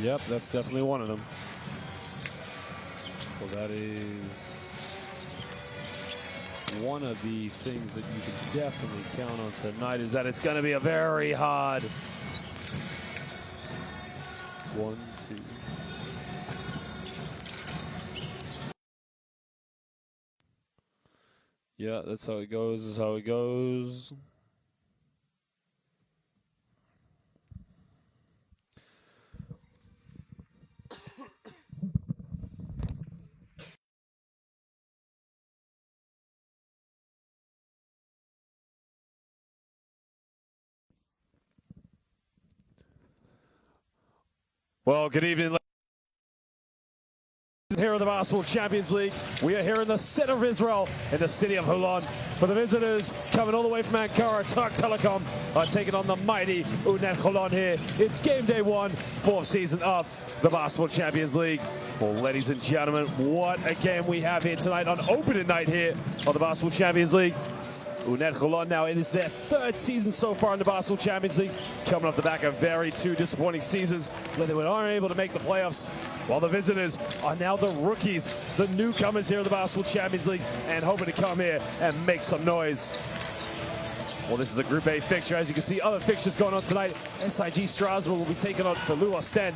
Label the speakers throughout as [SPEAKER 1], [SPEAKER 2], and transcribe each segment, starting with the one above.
[SPEAKER 1] Yep, that's definitely one of them. Well, that is one of the things that you can definitely count on tonight, is that it's going to be a very hard 1, 2. Yeah, that's how it goes. This is how it goes. Well, good evening. Here in the Basketball Champions League, we are here in the center of Israel, in the city of Holon. For the visitors, coming all the way from Ankara, Türk Telekom are taking on the mighty UNET Holon here. It's game day 1, 4th season of the Basketball Champions League. Well, ladies and gentlemen, what a game we have here tonight on opening night here on the Basketball Champions League. UNET Holon now, it is their 3rd season so far in the Basketball Champions League, coming off the back of two disappointing seasons where they were unable to make the playoffs, while the visitors are now the rookies, the newcomers here in the Basketball Champions League, and hoping to come here and make some noise. Well, this is a Group A fixture. As you can see, other fixtures going on tonight. SIG Strasbourg will be taking on Felu Ostend.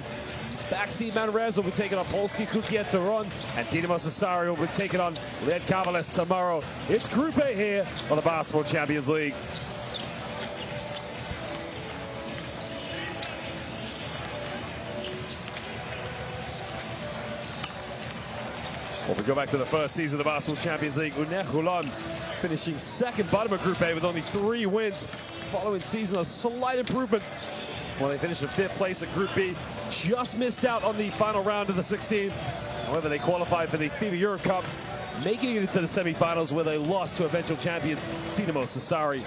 [SPEAKER 1] Backseat Manresa will be taking on Polski Kukiet Toron, and Dinamo Sassari will be taking on Led Cavaliers tomorrow. It's Group A here on the Basketball Champions League. Well, we go back to the 1st season of the Basketball Champions League. UNET Holon finishing 2nd bottom of Group A with only 3 wins, following season of slight improvement. Well, they finished in 5th place at Group B, just missed out on the final round of the 16. However, they qualified for the FIBA Europe Cup, making it into the semifinals where they lost to eventual champions Dinamo Sassari.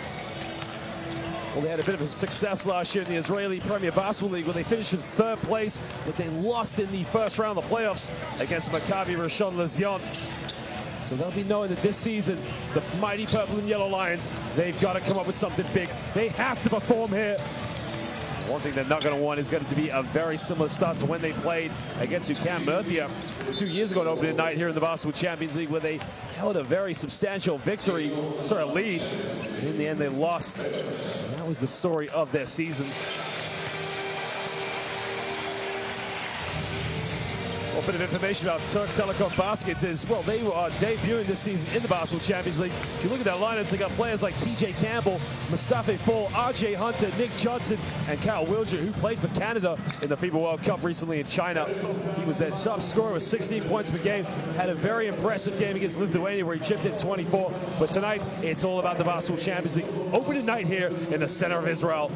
[SPEAKER 1] Well, they had a bit of a success last year in the Israeli Premier Basketball League where they finished in 3rd place, but they lost in the 1st round of the playoffs against Maccabi Rishon LeZion. So they'll be knowing that this season, the mighty Purple and Yellow Lions, they've got to come up with something big. They have to perform here. One thing they're not going to want is going to be a very similar start to when they played against UCAM Murcia 2 years ago on opening night here in the Basketball Champions League, where they held a very substantial lead. In the end, they lost. And that was the story of their season. A bit of information about Türk Telekom Baskets is, well, they are debuting this season in the Basketball Champions League. If you look at their lineups, they got players like TJ Campbell, Mustafa Fall, RJ Hunter, Nick Johnson, and Kyle Wilger, who played for Canada in the FIBA World Cup recently in China. He was their top scorer with 16 points per game, had a very impressive game against Lithuania where he chipped in 24. But tonight, it's all about the Basketball Champions League. Opening night here in the center of Israel.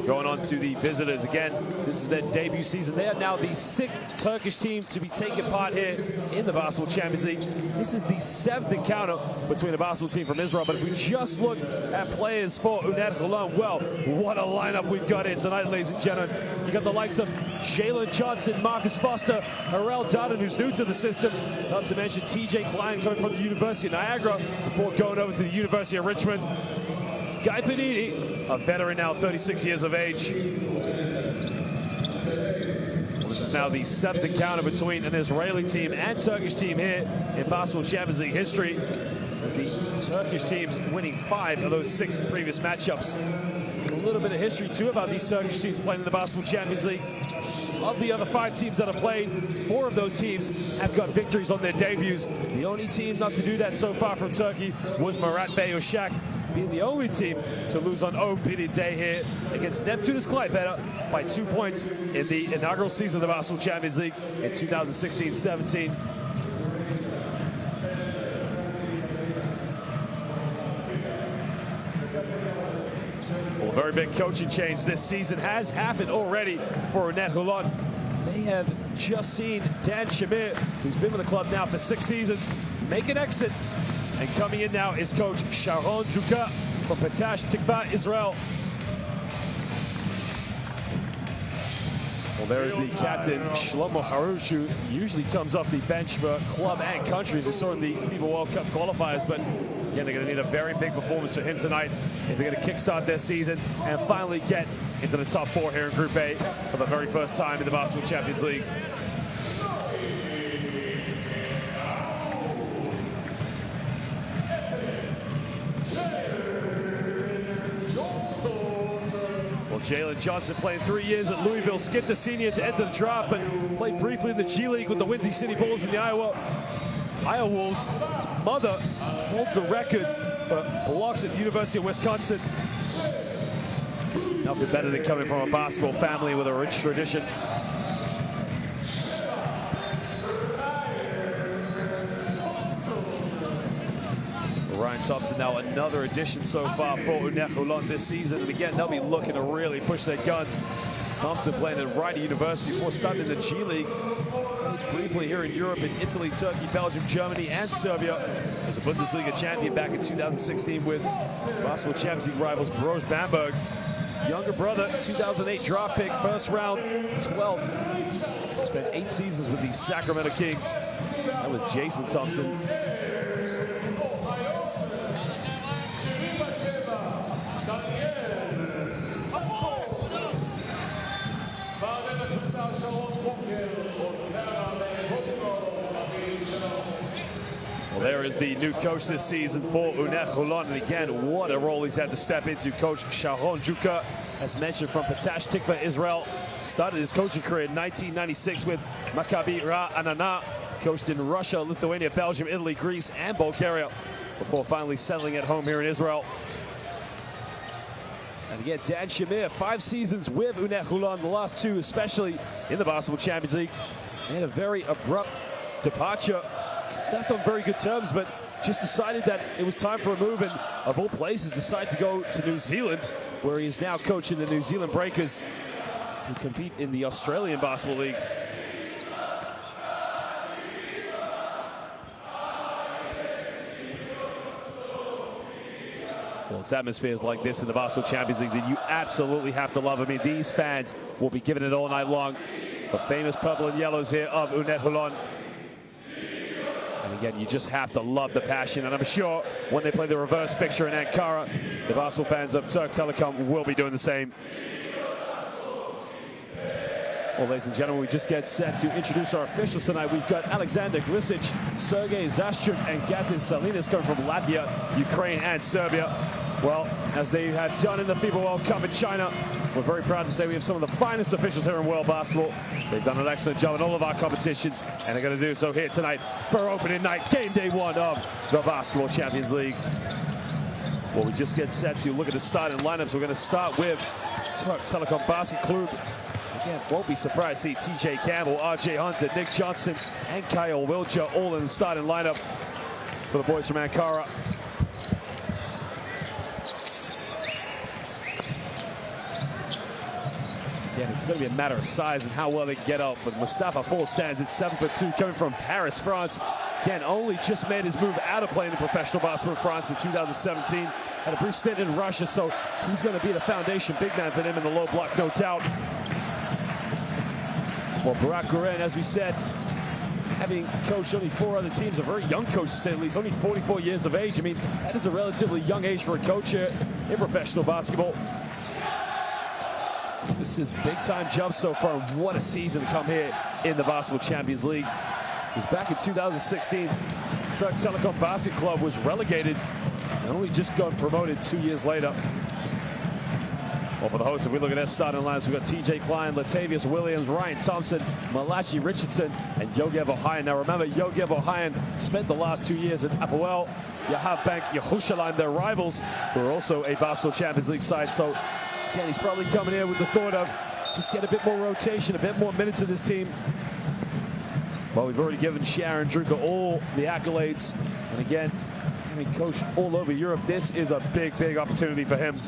[SPEAKER 1] Going on to the visitors again. This is their debut season. They are now the 6th Turkish team to be taking part here in the Basketball Champions League. This is the 7th encounter between a basketball team from Israel. But if we just look at players for UNET Holon, well, what a lineup we've got here tonight, ladies and gentlemen. You got the likes of Jalen Johnson, Marcus Foster, Harel Darden, who's new to the system. Not to mention TJ Klein coming from the University of Niagara before going over to the University of Richmond. Guy Panini, a veteran now, 36 years of age. This is now the 7th encounter between an Israeli team and Turkish team here in Basketball Champions League history. The Turkish teams winning 5 of those 6 previous matchups. A little bit of history, too, about these Turkish teams playing in the Basketball Champions League. Of the other 5 teams that have played, 4 of those teams have got victories on their debuts. The only team not to do that so far from Turkey was Marat Beyuşak, being the only team to lose on opening day here against Neptunus Klaipeda by 2 points in the inaugural season of the Basketball Champions League in 2016-17. Well, a very big coaching change this season has happened already for UNET Holon. They have just seen Dan Shamir, who's been with the club now for 6 seasons, make an exit. And coming in now is coach Sharon Juka from Patash Tikva, Israel. Well, There is the captain, Shlomo Harush, who usually comes off the bench for club and country. We saw in the FIBA World Cup qualifiers, but again, they're going to need a very big performance for him tonight if they're going to kickstart their season and finally get into the top 4 here in Group A for the very first time in the Basketball Champions League. Well, Jalen Johnson playing 3 years at Louisville, skipped a senior to enter the draft, but played briefly in the G League with the Windy City Bulls and the Iowa Wolves. His mother holds a record for blocks at the University of Wisconsin. Nothing better than coming from a basketball family with a rich tradition. Ryan Thompson now another addition so far for UNET Holon this season, and again they'll be looking to really push their guns. Thompson playing at Rider University before starting in the G League. Played briefly here in Europe, in Italy, Turkey, Belgium, Germany, and Serbia. As a Bundesliga champion back in 2016 with Basketball Champions League rivals Brose Bamberg. Younger brother, 2008 draft pick, first round, 12th. Spent 8 seasons with the Sacramento Kings. That was Jason Thompson. Well, there is the new coach this season for UNET Holon, and again, what a role he's had to step into. Coach Sharon Juka, as mentioned, from Patash Tikva, Israel. Started his coaching career in 1996 with Maccabi Ra'anana. Coached in Russia, Lithuania, Belgium, Italy, Greece, and Bulgaria before finally settling at home here in Israel. And again, Dan Shamir, 5 seasons with UNET Holon, the last 2 especially in the Basketball Champions League. He had a very abrupt departure. Left on very good terms, but just decided that it was time for a move, and of all places decided to go to New Zealand, where he is now coaching the New Zealand Breakers, who compete in the Australian Basketball League. Well, it's atmospheres like this in the Basketball Champions League that you absolutely have to love. I mean, these fans will be giving it all night long. The famous purple and yellows here of UNET Holon. And again, you just have to love the passion. And I'm sure when they play the reverse fixture in Ankara, the basketball fans of Türk Telekom will be doing the same. Well, ladies and gentlemen, we just get set to introduce our officials tonight. We've got Alexander Glisic, Sergei Zastryk, and Gatis Salinas coming from Latvia, Ukraine, and Serbia. Well, as they have done in the FIBA World Cup in China, we're very proud to say we have some of the finest officials here in world basketball. They've done an excellent job in all of our competitions, and they're going to do so here tonight for opening night, game day 1 of the Basketball Champions League. Well, we just get set to look at the starting lineups. We're going to start with Türk Telekom Basket Club. Again, won't be surprised to see TJ Campbell, RJ Hunter, Nick Johnson, and Kyle Wilcher all in the starting lineup for the boys from Ankara. Again, it's going to be a matter of size and how well they get up, but Mustafa Fall stands at 7'2", coming from Paris, France. Again, only just made his move out of playing in professional basketball in France in 2017. Had a brief stint in Russia, so he's going to be the foundation big man for them in the low block, no doubt. Well, Barak Guren, as we said, having coached only 4 other teams, a very young coach to say the least, only 44 years of age. I mean, that is a relatively young age for a coach here in professional basketball. This is big-time jump so far. What a season to come here in the Basketball Champions League. It was back in 2016. Türk Telekom Basket Club was relegated and only just got promoted 2 years later. Well, for the hosts, if we look at their starting lines, we've got TJ Klein, Latavius Williams, Ryan Thompson, Malachi Richardson, and Yogev Ohayon. Now remember, Yogev Ohayon spent the last 2 years at Apoel Yahav Bank Yerushalayim, their rivals, who are also a Basketball Champions League side. So again, he's probably coming here with the thought of just get a bit more rotation, a bit more minutes of this team. Well, we've already given Sharon Druka all the accolades. And again, having coached all over Europe, this is a big, big opportunity for him.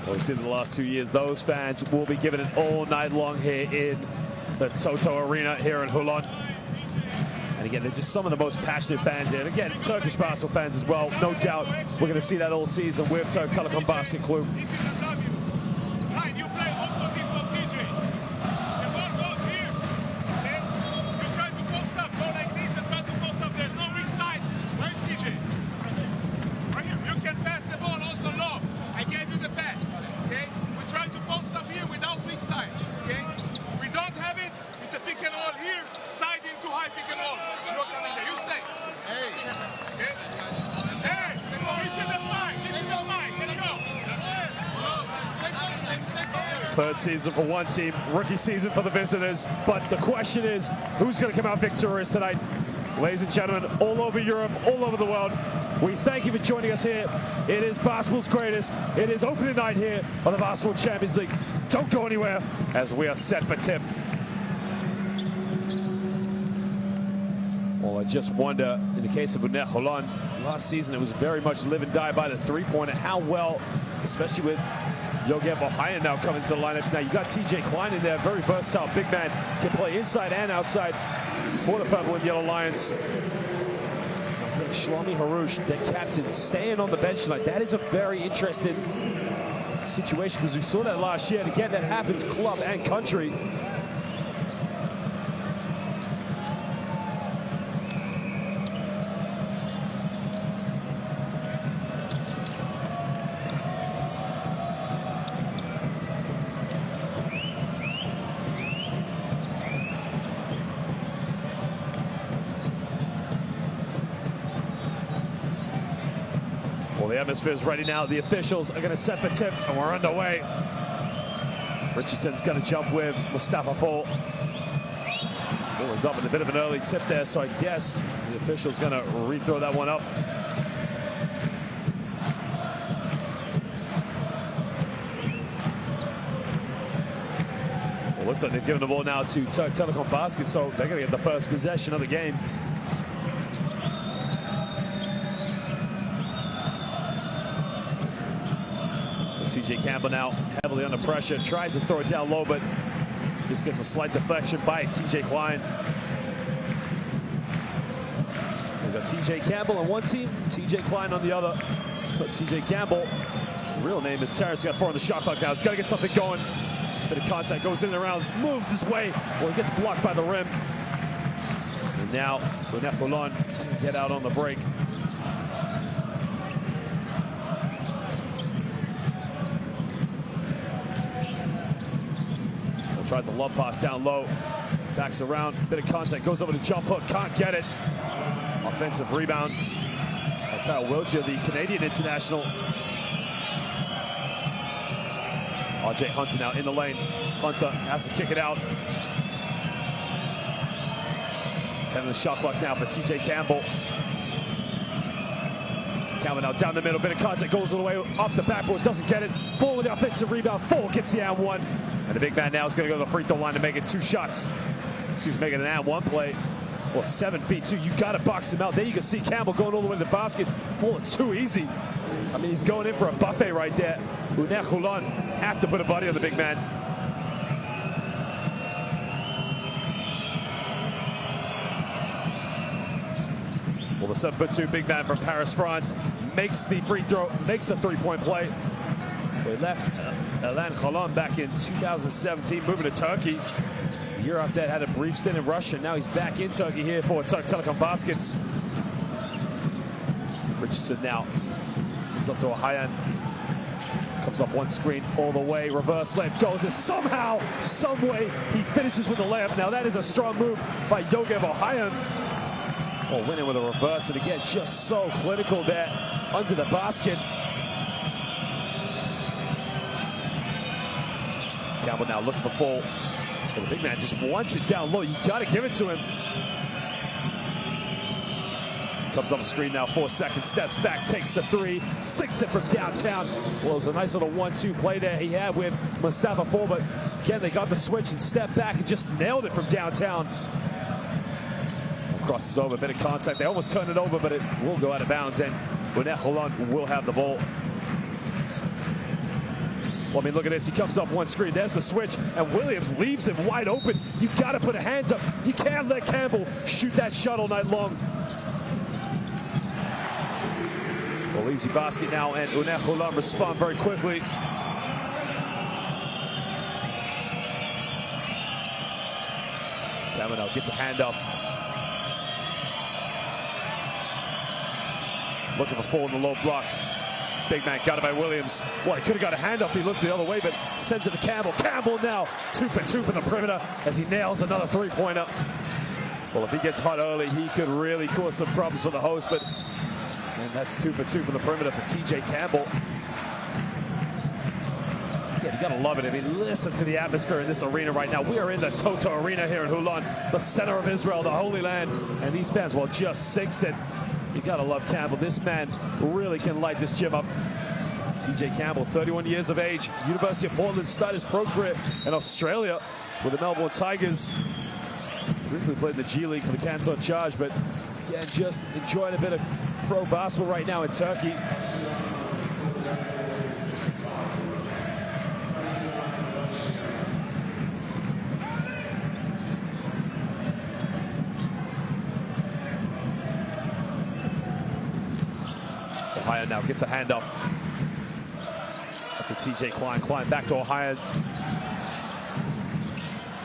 [SPEAKER 1] Well, we've seen in the last 2 years, those fans will be giving it all night long here in the Toto Arena here in Holon. And again, they're just some of the most passionate fans here. And again, Turkish basketball fans as well. No doubt we're going to see that all season with Türk Telekom Basket Club. Third season for one team, rookie season for the visitors. But the question is, who's going to come out victorious tonight? Ladies and gentlemen, all over Europe, all over the world, we thank you for joining us here. It is basketball's greatest. It is opening night here on the Basketball Champions League. Don't go anywhere as we are set for tip. Well, I just wonder, in the case of UNET Holon, last season it was very much live and die by the three-pointer. How well, especially with UNET Holon now coming to the lineup. Now you got TJ Klein in there, very versatile big man, can play inside and outside for the Purple and Yellow Lions. Shlomi Harouche, the captain, staying on the bench tonight. That is a very interesting situation because we saw that last year. And again, that happens club and country. Well, the atmosphere is ready now. The officials are going to set the tip, and we're underway. Richardson's going to jump with Mustafa Fall. Ball is up in a bit of an early tip there, so I guess the official's going to rethrow that one up. Well, looks like they've given the ball now to Türk Telekom Basket, so they're going to get the first possession of the game. TJ Campbell now heavily under pressure, tries to throw it down low, but just gets a slight deflection by TJ Klein. We've got TJ Campbell on one team, TJ Klein on the other. But TJ Campbell, his real name is Terrace, got 4 on the shot clock now. He's got to get something going. Bit of contact, goes in and around, moves his way. Well, he gets blocked by the rim. And now UNET Holon can get out on the break. Tries a love pass down low, backs around, bit of contact, goes over the jump hook, can't get it. Offensive rebound by Kyle Wiltshire, the Canadian international. RJ Hunter now in the lane. Hunter has to kick it out. 10 on the shot clock now for TJ Campbell. Campbell now down the middle, bit of contact, goes all the way off the backboard, doesn't get it. Fall with the offensive rebound, Fall gets the and one. And the big man now is going to go to the free throw line to make it 2 shots. Excuse me, making an and one play. Well, 7 feet 2. You got to box him out. There you can see Campbell going all the way to the basket. Well, it's too easy. I mean, he's going in for a buffet right there. UNET Holon have to put a body on the big man. Well, the 7'2" big man from Paris, France, makes the free throw, makes the three-point play. They left UNET Holon back in 2017, moving to Turkey. A year after that, had a brief stint in Russia. Now he's back in Turkey here for Türk Telekom Baskets. Richardson now comes up to a high end. Comes off one screen all the way. Reverse layup goes, and somehow, some way, he finishes with the layup. Now that is a strong move by UNET Holon. Well, winning with a reverse, and again, just so clinical there under the basket. Campbell now looking for Fall. So the big man just wants it down low. You got to give it to him. Comes off the screen now, 4 seconds, steps back, takes the 3, sinks it from downtown. Well, it was a nice little 1-2 play there he had with Mustafa Fall, but again, they got the switch and stepped back and just nailed it from downtown. Crosses over, a bit of contact. They almost turned it over, but it will go out of bounds, and UNET Holon will have the ball. Well, I mean, look at this. He comes off one screen. There's the switch, and Williams leaves him wide open. You got to put a hand up. You can't let Campbell shoot that shot all night long. Well, easy basket now, and UNET Holon respond very quickly. Campbell gets a hand up. Looking for four in the low block. Big man got it by Williams. Well, he could have got a hand up if he looked the other way, but sends it to Campbell. Campbell now 2 for 2 from the perimeter as he nails another three-pointer. Well, if he gets hot early, he could really cause some problems for the host, but and that's 2 for 2 from the perimeter for TJ Campbell. Yeah, you gotta love it. I mean, listen to the atmosphere in this arena right now. We are in the Toto Arena here in Holon, the center of Israel, the Holy Land, and these fans will just sings it. You gotta love Campbell. This man really can light this gym up. TJ Campbell, 31 years of age, University of Portland, started his pro career in Australia with the Melbourne Tigers. Briefly played in the G League for the Canton Charge, but again, just enjoying a bit of pro basketball right now in Turkey. Ohio now gets a hand up. After TJ Klein back to Ohio.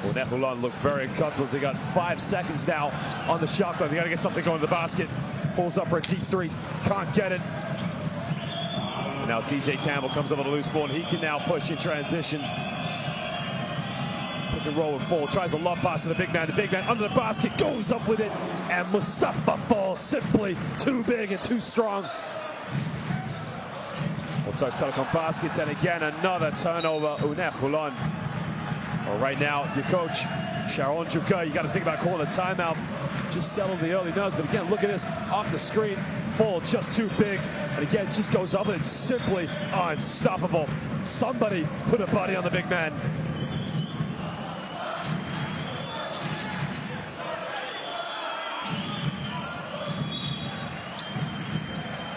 [SPEAKER 1] UNET Holon look very comfortable as they got 5 seconds now on the shot clock. They got to get something going to the basket. Pulls up for a deep three. Can't get it. And now TJ Campbell comes up with a loose ball, and he can now push in transition. Pick and roll with Fall. Tries a lob pass to the big man. The big man under the basket goes up with it. And Mustafa Fall simply too big and too strong. Türk Telekom baskets, and again another turnover. UNET Holon. Well, right now, if you're coach Sharon Juka, you got to think about calling a timeout. Just settle the early nerves. But again, look at this off the screen. Fall just too big, and again just goes up, and it's simply unstoppable. Somebody put a body on the big man.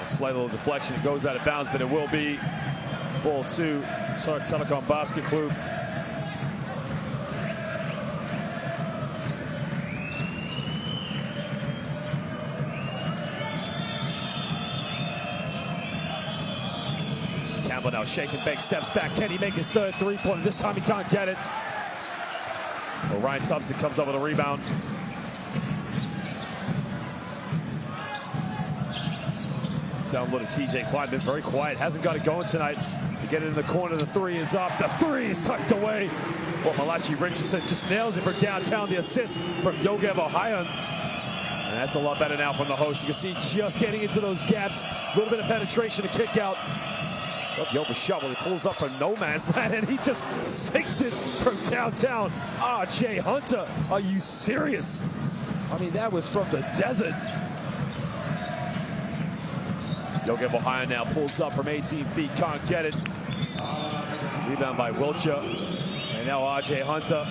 [SPEAKER 1] Slight little deflection, it goes out of bounds, but it will be ball to Türk Telekom Basket Club. Campbell now shaking, big steps back. Can he make his third three-pointer? This time he can't get it. Well, Ryan Thompson comes up with a rebound. Down low to TJ Klein, been very quiet, hasn't got it going tonight. They get it in the corner, the three is up, the three is tucked away. Well, Malachi Richardson just nails it for downtown, the assist from Yogev Ohio. And that's a lot better now from the host. You can see just getting into those gaps, a little bit of penetration to kick out. Yoba shot, well, he pulls up from no man's land, and he just sinks it from downtown. Jay Hunter, are you serious? I mean, that was from the desert. Yogev Ohio now pulls up from 18 feet, can't get it. Rebound by Wiltshire. And now RJ Hunter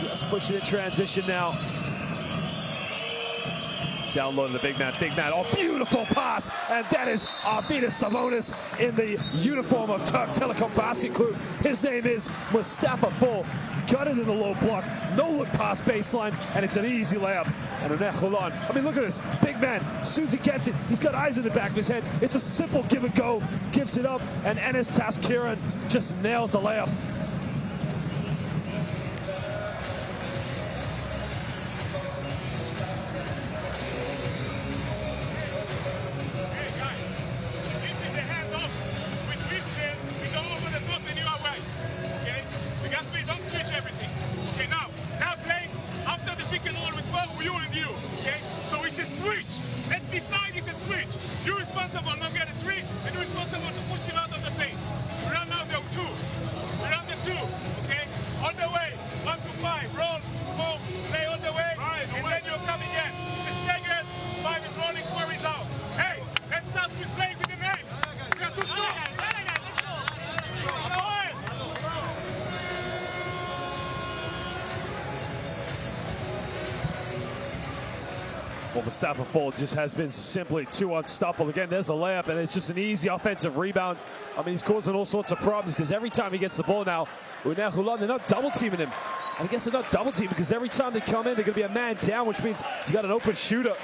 [SPEAKER 1] just pushing in transition now. Down low to the big man. Big man, oh, beautiful pass. And that is Arvidas Sabonis in the uniform of Türk Telekom Basket Club. His name is Mustafa Fall. Got it in the low block. No look past baseline. And it's an easy layup. And UNET Holon. I mean, look at this. Big man. As soon as he gets it, he's got eyes in the back of his head. It's a simple give and go. Gives it up. And Enes Taskiran just nails the layup. Well, Mustafa Fall just has been simply too unstoppable. Again, there's a layup, and it's just an easy offensive rebound. I mean, he's causing all sorts of problems because every time he gets the ball now, UNET Holon, they're not double-teaming him. And I guess they're not double-teaming because every time they come in, they're going to be a man down, which means you got an open shooter.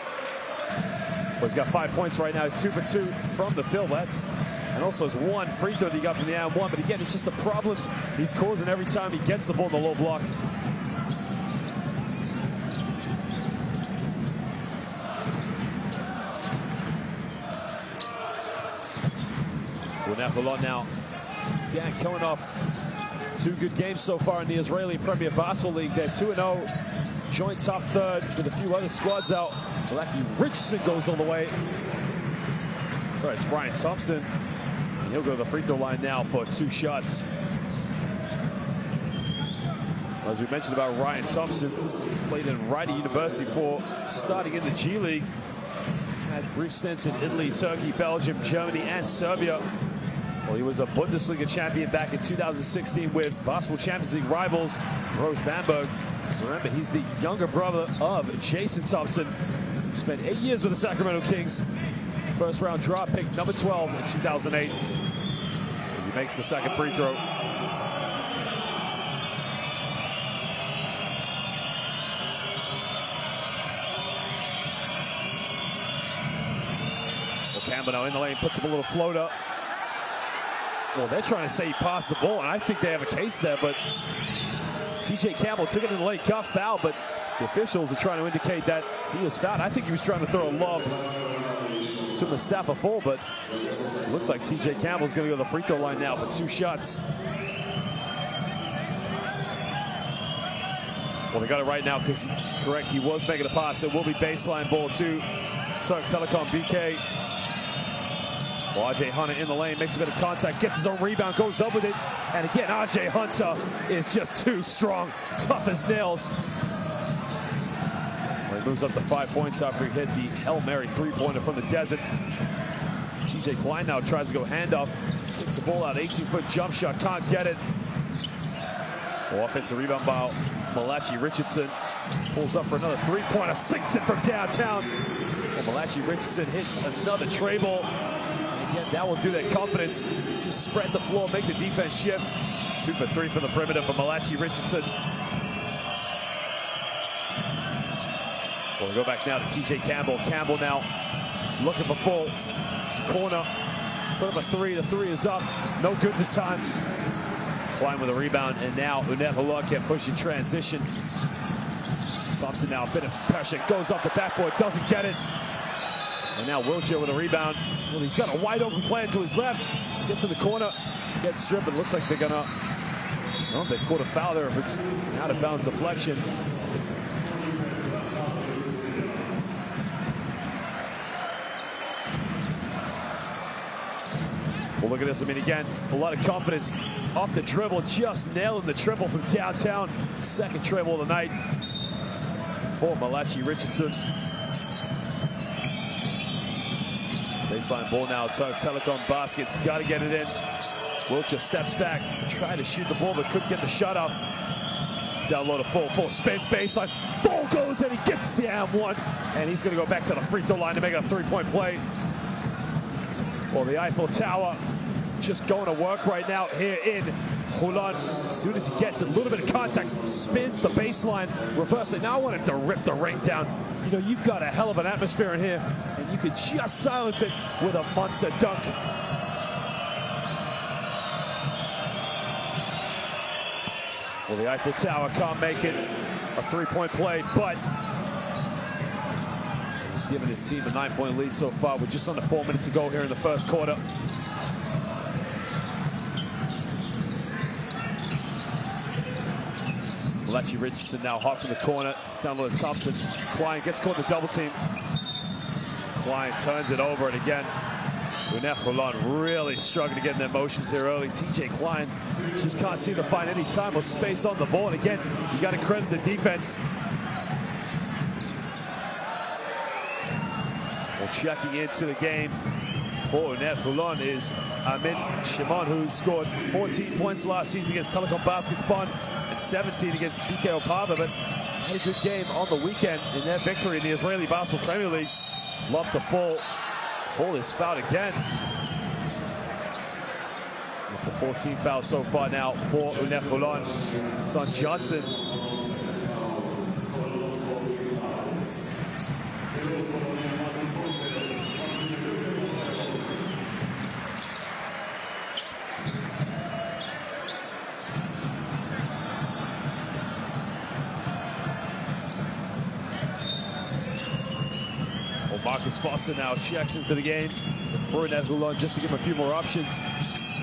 [SPEAKER 1] Well, he's got 5 points right now. He's 2 for 2 from the field. And also has 1 free throw that he got from the and 1. But again, it's just the problems he's causing every time he gets the ball in the low block. UNET Holon now, again, coming off 2 good games so far in the Israeli Premier Basketball League. They're 2-0, joint top 3rd with a few other squads out. Malachi Richardson goes all the way. Sorry, it's Ryan Thompson. And he'll go to the free throw line now for 2 shots. As we mentioned about Ryan Thompson, played in Rider University before starting in the G League. Had brief stints in Italy, Turkey, Belgium, Germany, and Serbia. Well, he was a Bundesliga champion back in 2016 with Basketball Champions League rivals Roche Bamberg. Remember, he's the younger brother of Jason Thompson, who spent 8 years with the Sacramento Kings. First round draft pick, number 12 in 2008. As he makes the second free throw. Well, Campbell now in the lane, puts up a little floater. Well, they're trying to say he passed the ball, and I think they have a case there, but TJ Campbell took it in the lane, got fouled, but the officials are trying to indicate that he was fouled. I think he was trying to throw a lob to Mustafa Fall, but it looks like TJ Campbell's going to go to the free throw line now for 2 shots. Well, they got it right now because, correct, he was making a pass. It will be baseline ball to Türk Telekom BK. Well, RJ Hunter in the lane, makes a bit of contact, gets his own rebound, goes up with it. And again, RJ Hunter is just too strong, tough as nails. Well, he moves up to 5 points after he hit the Hail Mary 3-pointer from the desert. TJ Klein now tries to go handoff, kicks the ball out, 18-foot jump shot, can't get it. Well, offensive rebound by Malachi Richardson. Pulls up for another 3-pointer, sinks it from downtown. Well, Malachi Richardson hits another tray ball. Again, that will do that confidence. Just spread the floor, make the defense shift. 2 for 3 from the perimeter for Malachi Richardson. We'll go back now to TJ Campbell. Campbell now looking for full corner. Put up a 3. The 3 is up. No good this time. Klein with a rebound, and now UNET Holon can push in transition. Thompson now a bit of pressure. Goes off the backboard, doesn't get it. And now Wiltshire with a rebound. Well, he's got a wide open plan to his left. Gets in the corner, gets stripped. It looks like they're gonna, well, they've caught a foul there if it's out of bounds deflection. Well, look at this. I mean, again, a lot of confidence off the dribble, just nailing the triple from downtown. Second triple of the night for Malachi Richardson. Baseline ball now, Türk Telekom baskets, got to get it in. Wiltshire steps back, tried to shoot the ball, but couldn't get the shot off. Down low to Fall spins baseline. Fall goes and he gets the and 1, and he's going to go back to the free throw line to make a 3-point play. Well, the Eiffel Tower just going to work right now here in Holon. As soon as he gets a little bit of contact, spins the baseline, reverse it. Now I want him to rip the ring down. You know, you've got a hell of an atmosphere in here, and you could just silence it with a monster dunk. Well, the Eiffel Tower can't make it a 3-point play, but he's given his team a 9-point lead so far with just under 4 minutes to go here in the first quarter. Malachi Richardson now hot from the corner, down low to Thompson. Klein gets caught in the double team. Klein turns it over, and again, UNET Holon really struggling to get in their motions here early. TJ Klein just can't seem to find any time or space on the ball, and again, you got to credit the defense. Well, checking into the game for UNET Holon is Amit Shimon, who scored 14 points last season against Telekom Baskets Bonn and 17 against BK Opava. But had a good game on the weekend in that victory in the Israeli Basketball Premier League. Love to fall is fouled again. It's a 14th foul so far now for UNET Holon. It's on Johnson. Marcus Foster now checks into the game for UNET Holon just to give him a few more options.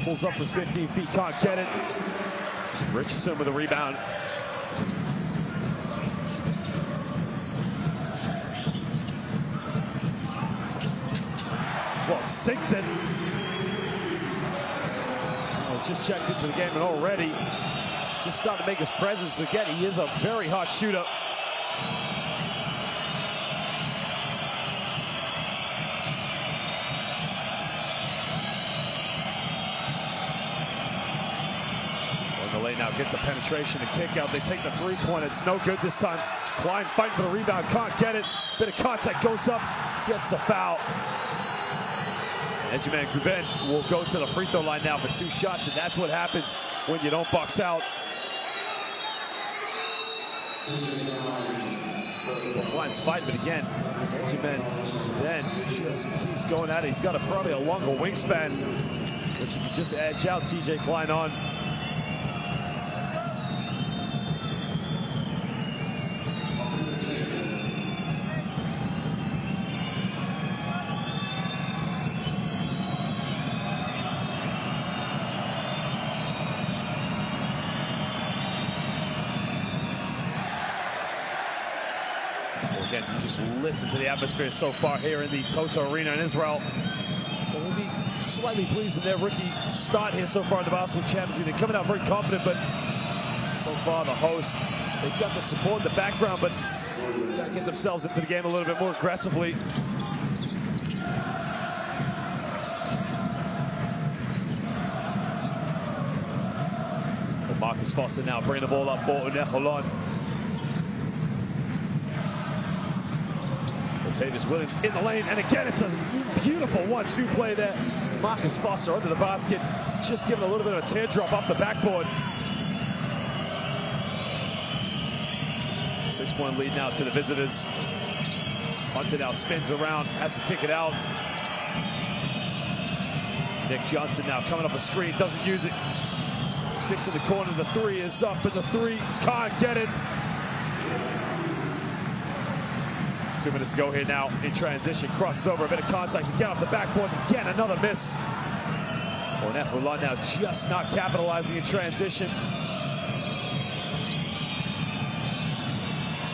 [SPEAKER 1] Pulls up from 15 feet, can't get it. Richardson with a rebound. Well, sinks it. Well, he's just checked into the game and already just starting to make his presence. Again, he is a very hot shooter. Now gets a penetration and kick out. They take the three-pointer. It's no good this time. Klein fighting for the rebound, can't get it. Bit of contact, goes up, gets the foul. Edgerman Guven will go to the free throw line now for 2 shots, and that's what happens when you don't box out. Klein's fighting, but again, Edgerman then just keeps going at it. He's got probably a longer wingspan, which he can just edge out TJ Klein on. Again, you just listen to the atmosphere so far here in the Toto Arena in Israel. We'll be slightly pleased in their rookie start here so far in the Basketball Champions League. They're coming out very confident, but so far the hosts, they've got the support in the background, but got to get themselves into the game a little bit more aggressively. Well, Marcus Foster now bringing the ball up for UNET Holon. Davis Williams in the lane, and again it's a beautiful 1-2 play there. Marcus Foster under the basket, just giving a little bit of a teardrop off the backboard. 6-point lead now to the visitors. Hunter now spins around, has to kick it out. Nick Johnson now coming off a screen, doesn't use it. Kicks in the corner, the 3 is up, and the 3 can't get it. 2 minutes to go here now in transition. Crosses over, a bit of contact to get off the backboard. Again, another miss. UNET Holon now just not capitalizing in transition.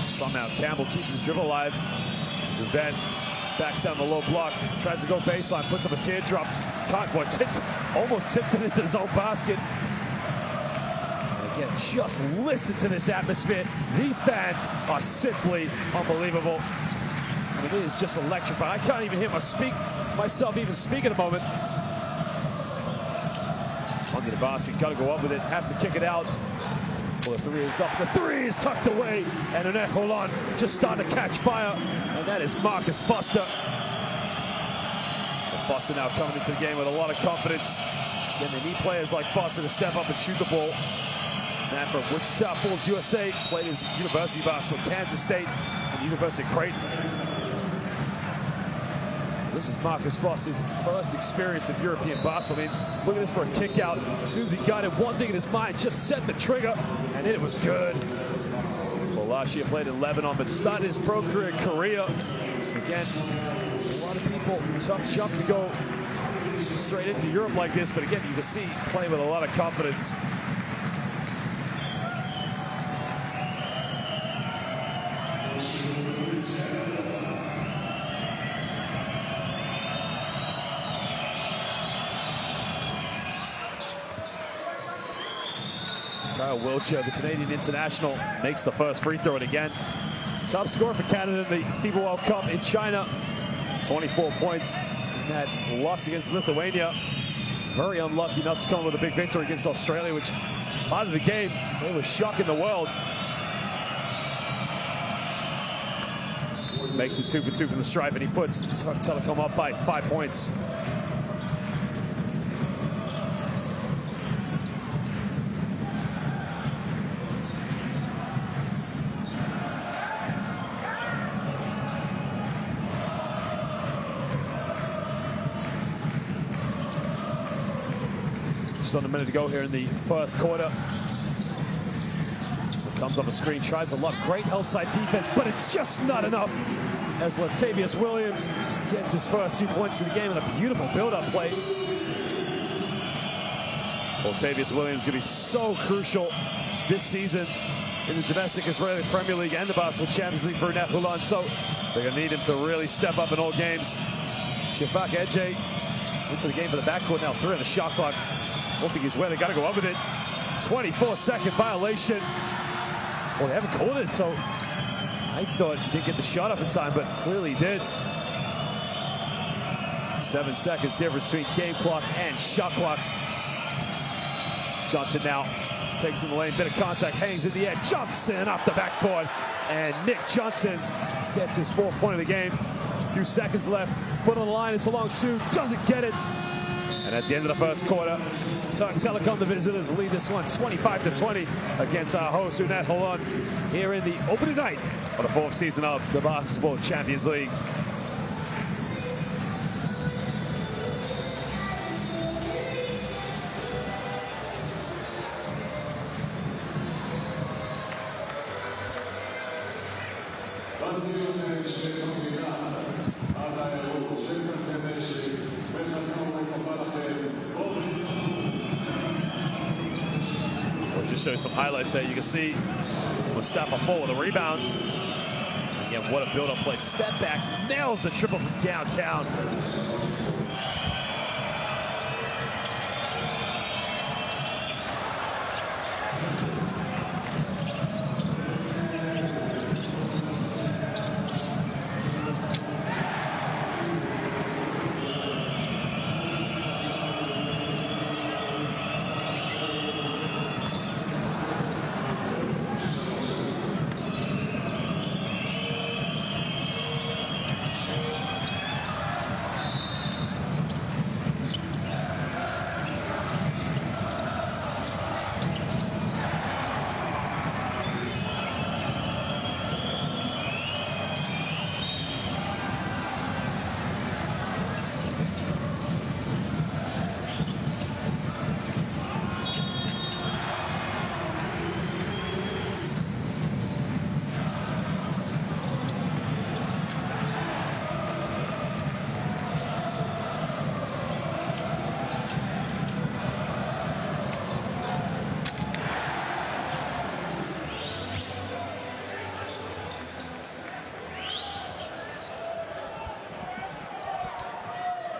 [SPEAKER 1] Somehow Campbell keeps his dribble alive. Ruben backs down the low block, tries to go baseline, puts up a teardrop. Can't, boy, almost tipped it into his own basket. And again, just listen to this atmosphere. These fans are simply unbelievable. I mean, it is just electrifying. I can't even hear myself even speak at the moment. Under the basket, got to go up with it, has to kick it out. Well, the 3 is up, the 3 is tucked away, and UNET Holon just starting to catch fire, and that is Marcus Foster. Well, Foster now coming into the game with a lot of confidence. Then they need players like Foster to step up and shoot the ball. Man from Wichita Falls, USA, played his university basketball, Kansas State, and University of Creighton. This is Marcus Foster's first experience of European basketball. I mean, look at this for a kick out. As soon as he got it, one thing in his mind, just set the trigger, and it was good. Well, last year played in Lebanon, but started his pro career in Korea. So again, a lot of people, tough jump to go straight into Europe like this, but again, you can see playing with a lot of confidence. Kyle Wiltshire, the Canadian international, makes the first free throw, and again, top scorer for Canada in the FIBA World Cup in China. 24 points in that loss against Lithuania. Very unlucky not to come with a big victory against Australia, which part of the game, they were shocking the world. Makes it 2 for 2 from the stripe, and he puts Türk Telekom up by 5 points. Just on a minute to go here in the first quarter. Comes off a screen, tries a lot. Great help side defense, but it's just not enough. As Latavius Williams gets his first 2 points of the game in a beautiful build-up play. Latavius Williams going to be so crucial this season in the domestic Israeli Premier League and the Basketball Champions League for UNET Holon. So they're going to need him to really step up in all games. Shafak Ece into the game for the backcourt now. 3 on the shot clock. I don't think he's where they got to go up with it. 24-second violation. Well, they haven't called it, so I thought he didn't get the shot up in time, but clearly he did. 7 seconds difference between game clock and shot clock. Johnson now takes in the lane, bit of contact, hangs in the air. Johnson off the backboard, and Nick Johnson gets his 4th point of the game. A few seconds left, foot on the line, it's a long 2, doesn't get it. And at the end of the first quarter, Türk Telekom, the visitors, lead this one 25-20 against our host, UNET Holon, here in the opening night of the 4th season of the Basketball Champions League. We'll just show you some highlights there. You can see Mustafa Fall with a rebound. Again, what a build-up play. Step back, nails the triple from downtown.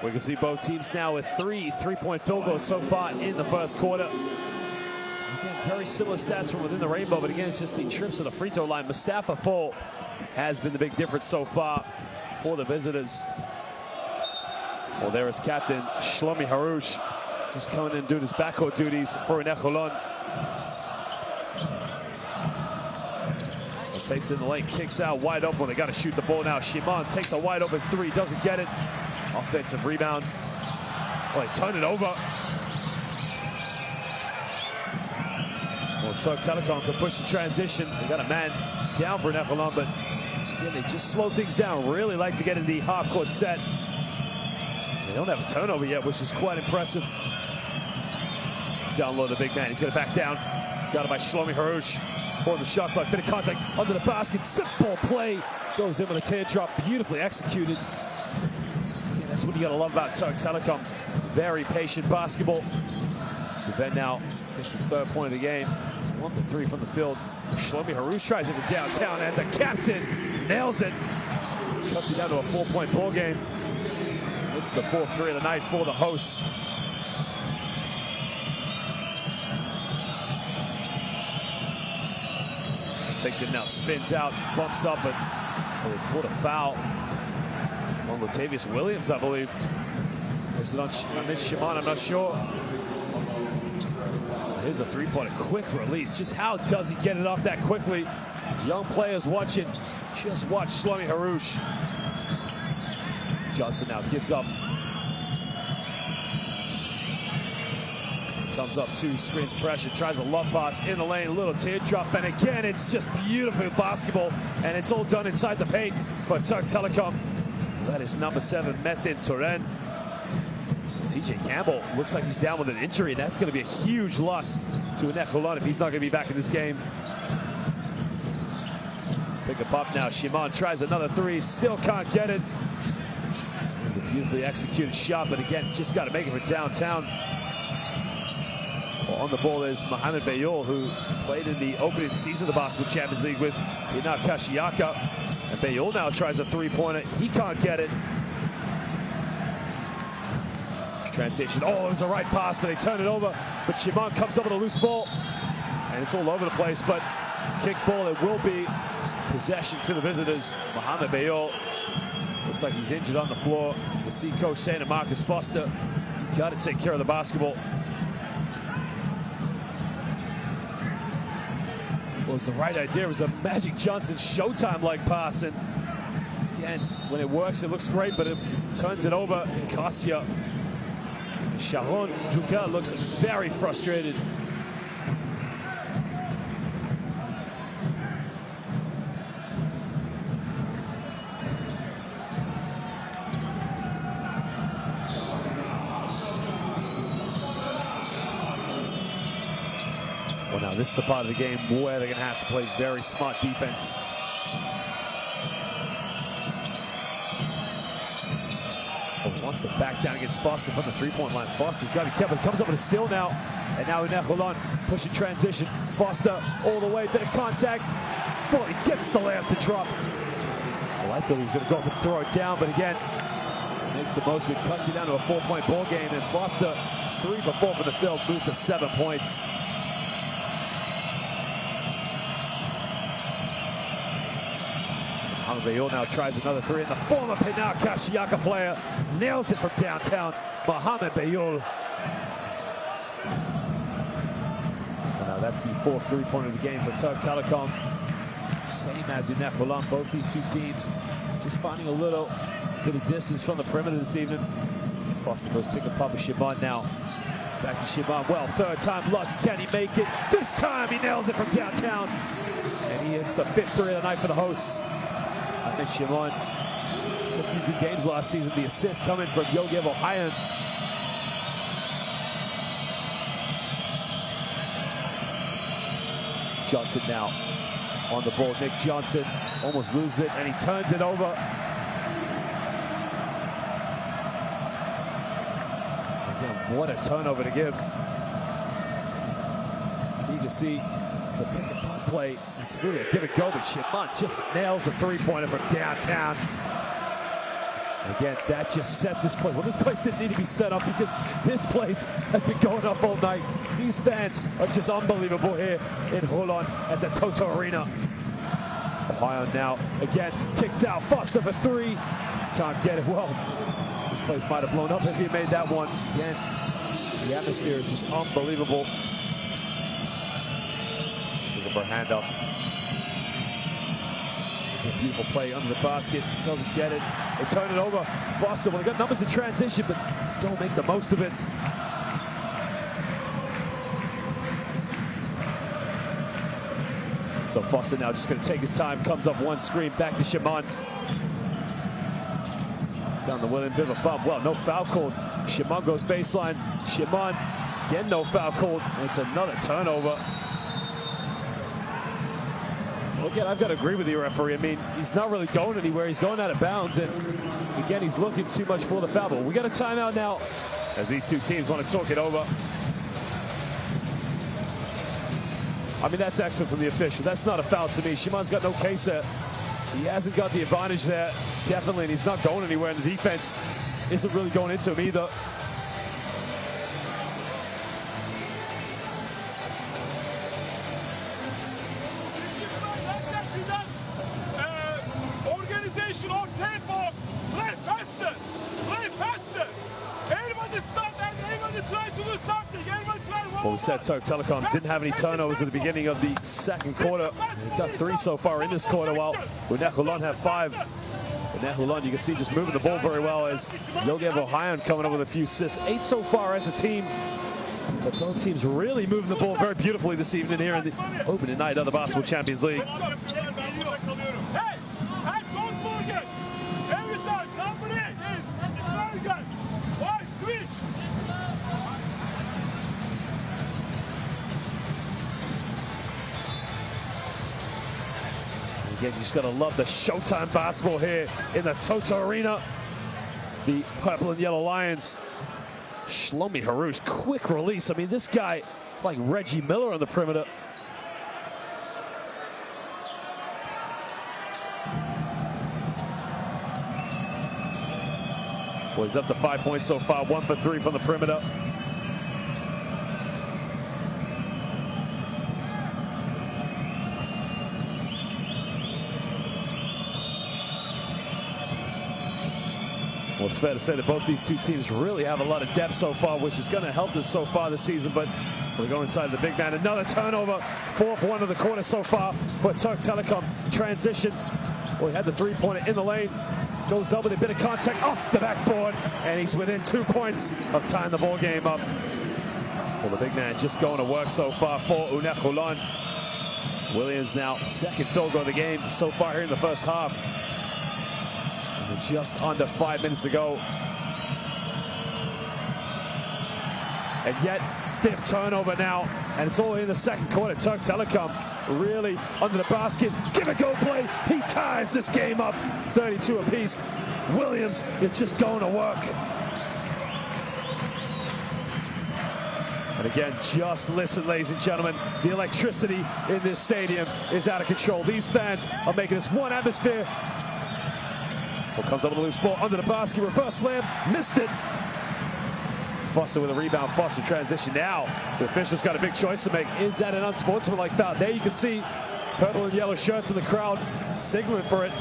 [SPEAKER 1] We can see both teams now with 3 three-point field goals so far in the first quarter. Again, very similar stats from within the rainbow, but again, it's just the trips to the free throw line. Mustafa Fall has been the big difference so far for the visitors. Well, there is captain Shlomi Haroush, just coming in and doing his backcourt duties for UNET Holon. Takes it in the lane, kicks out wide open. They got to shoot the ball now. Shimon takes a wide open 3, doesn't get it. Offensive rebound. Well, they turn it over. Well, Türk Telekom can push the transition. They got a man down for UNET Holon, but again, they just slow things down. Really like to get in the half-court set. They don't have a turnover yet, which is quite impressive. Down low, the big man. He's going to back down. Got it by Shlomi Haroush. For the shot clock, bit of contact under the basket. Simple play. Goes in with a teardrop. Beautifully executed. Again, that's what you got to love about Türk Telekom. Very patient basketball. Event now gets his 3rd point of the game. It's 1 for 3 from the field. Shlomi Haroush tries it from downtown, and the captain nails it. Cuts it down to a 4-point ball game. It's the 4th 3 of the night for the hosts. Takes it now, spins out, bumps up, but they've caught a foul on Latavius Williams, I believe. Is it on Mitch Shimon? I'm not sure. Here's a 3-pointer, quick release. Just how does he get it off that quickly? Young players watching. Just watch Shlomi Harouche. Johnson now gives up. Comes up two, screens pressure, tries a love pass in the lane, a little teardrop, and again, it's just beautiful basketball, and it's all done inside the paint. But Türk Telekom, that is number 7, Metin Tören. CJ Campbell looks like he's down with an injury, and that's going to be a huge loss to UNET Holon if he's not going to be back in this game. Pick up now, Shimon tries another 3, still can't get it. It's a beautifully executed shot, but again, just got to make it for downtown. Well, on the ball is Mohamed Bayol, who played in the opening season of the Basketball Champions League with Inak Kashiaka. And Bayol now tries a 3-pointer. He can't get it. Transition. Oh, it was the right pass, but they turn it over. But Shimon comes up with a loose ball. And it's all over the place, but kick ball, it will be possession to the visitors. Mohamed Bayol looks like he's injured on the floor. We'll see coach saying to Marcus Foster, you got to take care of the basketball. Well, it was the right idea. It was a Magic Johnson Showtime-like pass. And again, when it works, it looks great, but it turns it over. Kasia. Sharon Juga looks very frustrated. Well, now this is the part of the game where they're going to have to play very smart defense. Well, wants to back down against Foster from the three-point line. Foster's got to be careful. He comes up with a steal now. And now UNET Holon pushing transition. Foster all the way, bit of contact. Boy, he gets the layup to drop. Well, I thought he was going to go up and throw it down, but again, makes the most of it. Cuts it down to a 4-point ball game. And Foster, 3 for 4 from the field, moves to 7 points. Bayol now tries another 3, and the former Inak Kashiaka player nails it from downtown. Mohamed Bayol. Now that's the 4th 3-pointer of the game for Türk Telekom. Same as UNET Holon. Both these two teams just finding a little bit of distance from the perimeter this evening. Foster goes pick up with Shimon now. Back to Shimon. Well, 3rd time lucky. Can he make it? This time he nails it from downtown. And he hits the 5th 3 of the night for the hosts. And Shimon, a few good games last season. The assist coming from Yogev Ohayon. Johnson now on the ball. Nick Johnson almost loses it, and he turns it over. Again, what a turnover to give. You can see the pick and pop play. It's really a give it go, but Shimon just nails the 3-pointer from downtown. And again, that just set this place. Well, this place didn't need to be set up because this place has been going up all night. These fans are just unbelievable here in Holon at the Toto Arena. Ohio now, again, kicks out. Foster for 3. Can't get it well. This place might have blown up if he made that one. Again, the atmosphere is just unbelievable. Looking for a hand up. Beautiful play under the basket, doesn't get it. They turn it over. Foster, well, they got numbers in transition, but don't make the most of it. So Foster now just going to take his time, comes up one screen, back to Shimon. Down the William, bit of a bump. Well, no foul called. Shimon goes baseline. Shimon, again, no foul called. And it's another turnover. Again, I've got to agree with you, referee. I mean, he's not really going anywhere. He's going out of bounds, and again, he's looking too much for the foul. But we got a timeout now as these two teams want to talk it over. I mean, that's excellent from the official. That's not a foul to me. Shimon's got no case there. He hasn't got the advantage there, definitely, and he's not going anywhere, and the defense isn't really going into him either. Well, We said Türk Telekom didn't have any turnovers at the beginning of the second quarter. They've got 3 so far in this quarter, while UNET Holon have 5. UNET Holon, you can see, just moving the ball very well, as UNET Holon coming up with a few assists. 8 so far as a team. But both teams really moving the ball very beautifully this evening here in the opening night of the Basketball Champions League. Again, you just got to love the Showtime basketball here in the Toto Arena. The purple and yellow Lions. Shlomi Harouche, quick release. I mean, this guy is like Reggie Miller on the perimeter. Well, he's up to 5 points so far, 1 for 3 from the perimeter. Well, it's fair to say that both these two teams really have a lot of depth so far, which is going to help them so far this season. But we go inside the big man. Another turnover. 4th one of the quarter so far for Türk Telekom. Transition. Well, he had the 3-pointer in the lane. Goes up with a bit of contact off the backboard. And he's within 2 points of tying the ball game up. Well, the big man just going to work so far for UNET Holon. Williams now 2nd field goal of the game so far here in the first half. Just under 5 minutes to go. And yet, 5th turnover now. And it's all in the second quarter. Türk Telekom really under the basket. Give it go play. He ties this game up. 32 apiece. Williams is just going to work. And again, just listen, ladies and gentlemen. The electricity in this stadium is out of control. These fans are making this one atmosphere. Well, comes up with a loose ball under the basket, reverse slam, missed it. Foster with a rebound, Foster transition now. The official's got a big choice to make. Is that an unsportsmanlike foul? There you can see purple and yellow shirts in the crowd signaling for it.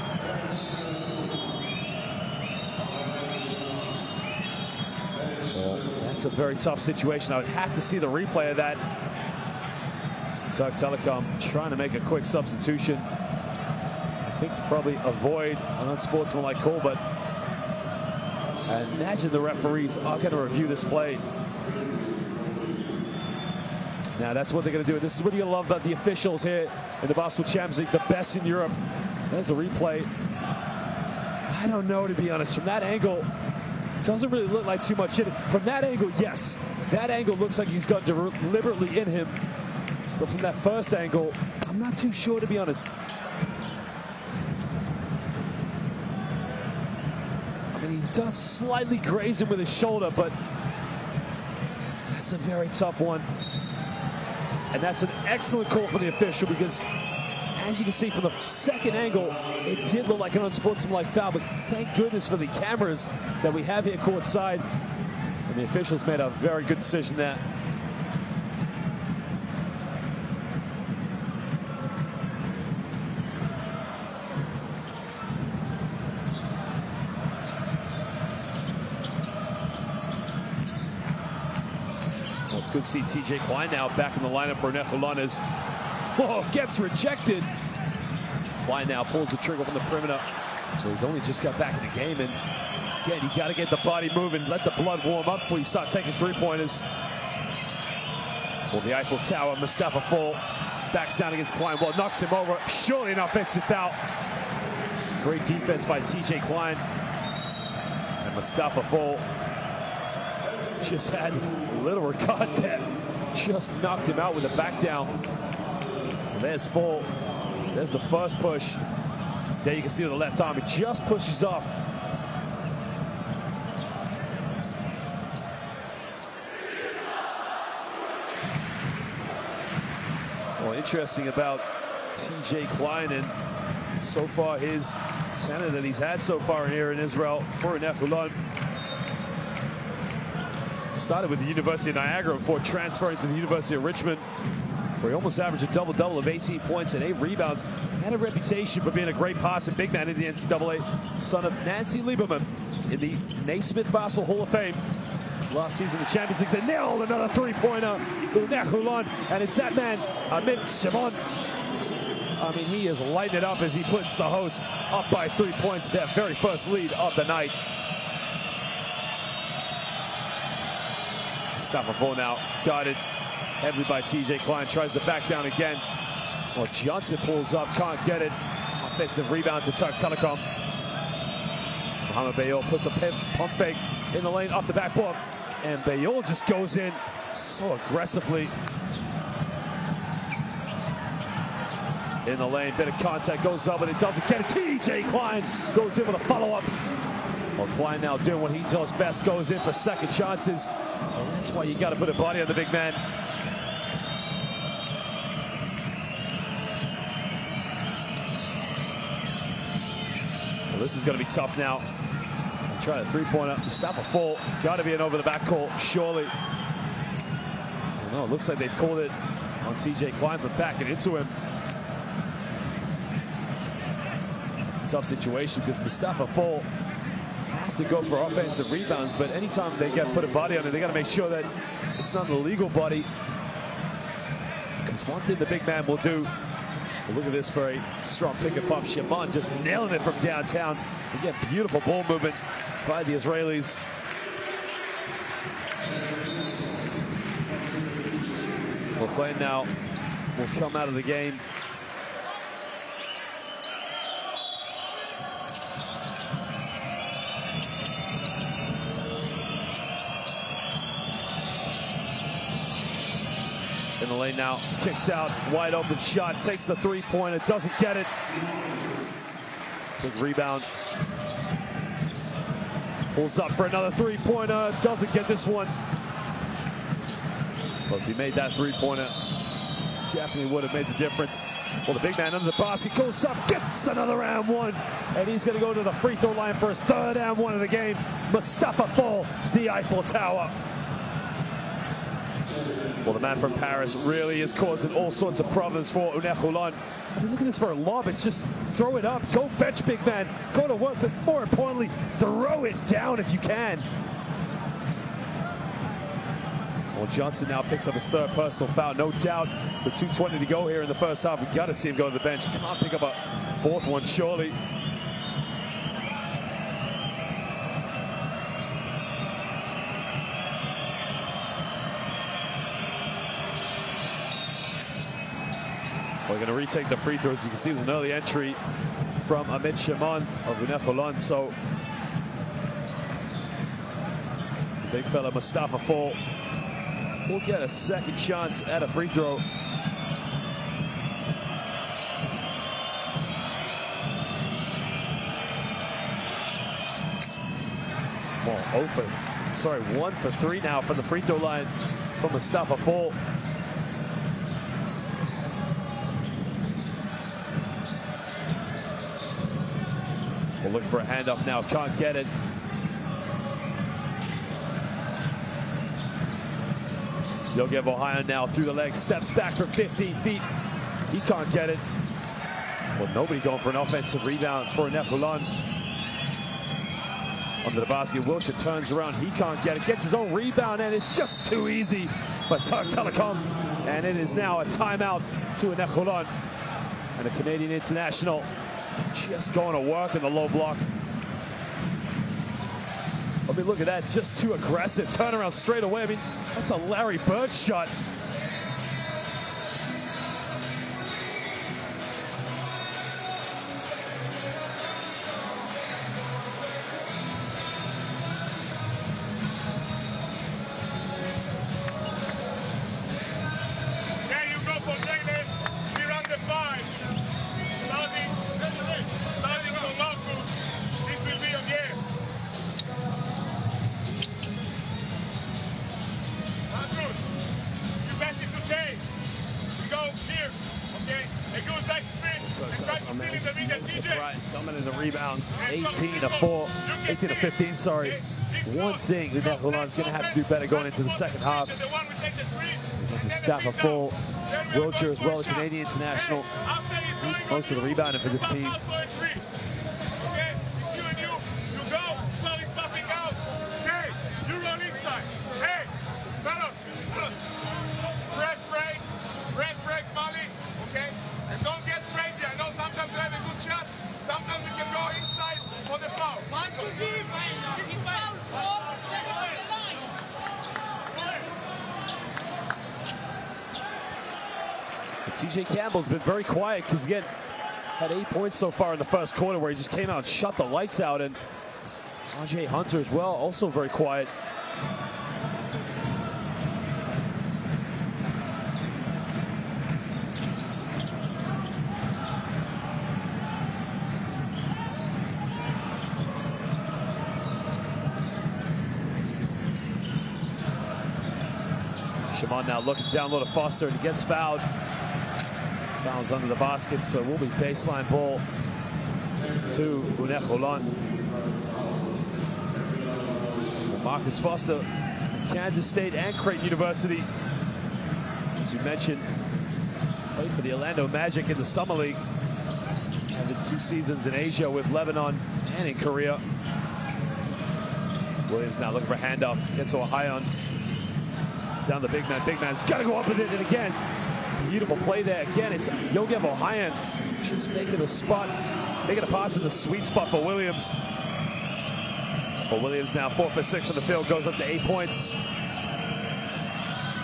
[SPEAKER 1] That's a very tough situation. I would have to see the replay of that. Türk Telekom trying to make a quick substitution. I think to probably avoid an unsportsmanlike call, but I imagine the referees are going to review this play. Now that's what they're going to do. This is what you love about the officials here in the Basketball Champions League, the best in Europe. There's the replay. I don't know, to be honest. From that angle, it doesn't really look like too much in it. From that angle, yes. That angle looks like he's got deliberately in him. But from that first angle, I'm not too sure, to be honest. He does slightly graze him with his shoulder, but that's a very tough one. And that's an excellent call for the official, because as you can see from the second angle, it did look like an unsportsmanlike foul, but thank goodness for the cameras that we have here courtside. And the officials made a very good decision there. It's good to see TJ Klein now back in the lineup for UNET Holon as gets rejected. Klein now pulls the trigger from the perimeter. So he's only just got back in the game, and again, you got to get the body moving, let the blood warm up before you start taking 3-pointers. Well, the Eiffel Tower, Mustafa Fall backs down against Klein. Well, knocks him over. Surely an offensive foul. Great defense by TJ Klein. And Mustafa Fall just had a little regard there. Just knocked him out with a back down. And there's Fall. There's the first push. There you can see with the left arm, he just pushes off. Well, interesting about TJ Klein, and so far his tenor that he's had so far here in Israel for UNET Holon. Started with the University of Niagara before transferring to the University of Richmond, where he almost averaged a double-double of 18 points and 8 rebounds. Had a reputation for being a great passer, big man in the NCAA. Son of Nancy Lieberman in the Naismith Basketball Hall of Fame. last season in the Champions League. They nailed another three-pointer. UNET Holon, and it's that man, Shimon. I mean, he is lighting it up as he puts the host up by 3 points, their very first lead of the night. Mustafa now guarded heavily by TJ Klein, tries to back down again. Well, Johnson pulls up, can't get it. Offensive rebound to Türk Telekom. Mohamed Bayol puts a pump fake in the lane off the backboard, and Bayol just goes in so aggressively. In the lane, bit of contact, goes up, but it doesn't get it. TJ Klein goes in with a follow-up. Well, Klein now doing what he does best, goes in for second chances. And that's why you got to put a body on the big man. Well, this is going to be tough now. Try a three-pointer. Mustafa Fall. Got to be an over the back call, surely. No, it looks like they've called it on TJ Klein for backing into him. It's a tough situation because Mustafa Fall has to go for offensive rebounds, but anytime they get put a body on it, they got to make sure that it's not an illegal body. Because one thing the big man will do, well, look at this very strong pick and pop. Shimon just nailing it from downtown. Again, beautiful ball movement by the Israelis. Well, Klein now will come out of the game. In the lane now, kicks out, wide open shot, takes the three-pointer, doesn't get it. Big rebound. Pulls up for another three-pointer, doesn't get this one. But if he made that three-pointer, definitely would have made the difference. Well, the big man under the basket goes up, gets another and one, and he's going to go to the free throw line for his third and one of the game. Mustafa Fall, the Eiffel Tower. Well, the man from Paris really is causing all sorts of problems for UNET Holon. I mean, look at this for a lob. It's just throw it up, go fetch, big man, go to work, but more importantly, throw it down if you can. Well, Johnson now picks up his third personal foul, no doubt. With 2:20 to go here in the first half, we've got to see him go to the bench. Can't pick up a fourth one, surely. We're going to retake the free throws. You can see it was an early entry from Shimon of UNET Holon. So the big fella Mustafa Fall will get a second chance at a free throw. Well, 1 for 3 now from the free throw line from Mustafa Fall. We'll look for a handoff now, can't get it. Yogev Ohio now through the legs, steps back from 15 feet. He can't get it. Well, nobody going for an offensive rebound for UNET Holon. Under the basket, Wilshire turns around, he can't get it. Gets his own rebound, and it's just too easy for Türk Telekom. And it is now a timeout to UNET Holon. And a Canadian international just going to work in the low block. I mean, look at that, just too aggressive. Turnaround straight away. I mean, that's a Larry Bird shot.
[SPEAKER 2] There you go for David. We're on the 5. Starting from Locus. This will be a game. You pass it to Jay. We go here, okay? A good back spin. And try to steal in the middle, TJ.
[SPEAKER 1] Dominant the rebounds, 18 to 15, sorry. One thing UNET Holon is going to have to do better going into the second half. Mustafa Fall, Wilshire as well, a Canadian international. Most of the rebounding for this team.
[SPEAKER 2] Okay, it's you and you. You go, Chloe's popping out. Hey, you run inside.
[SPEAKER 1] TJ Campbell's been very quiet because, again, had 8 points so far in the first quarter where he just came out and shut the lights out. And RJ Hunter as well, also very quiet. Shimon now looking down low to Foster, and he gets fouled. Fouls under the basket, so it will be baseline ball to UNET Holon. Marcus Foster from Kansas State and Creighton University. As you mentioned, played for the Orlando Magic in the Summer League. Having 2 seasons in Asia with Lebanon and in Korea. Williams now looking for a handoff. Gets to Ohio. Down the big man. Big man's got to go up with it. And again, beautiful play there. Again, it's Yogev Ohayan just making a spot, making a pass in the sweet spot for Williams. But Williams now 4 for 6 on the field, goes up to 8 points.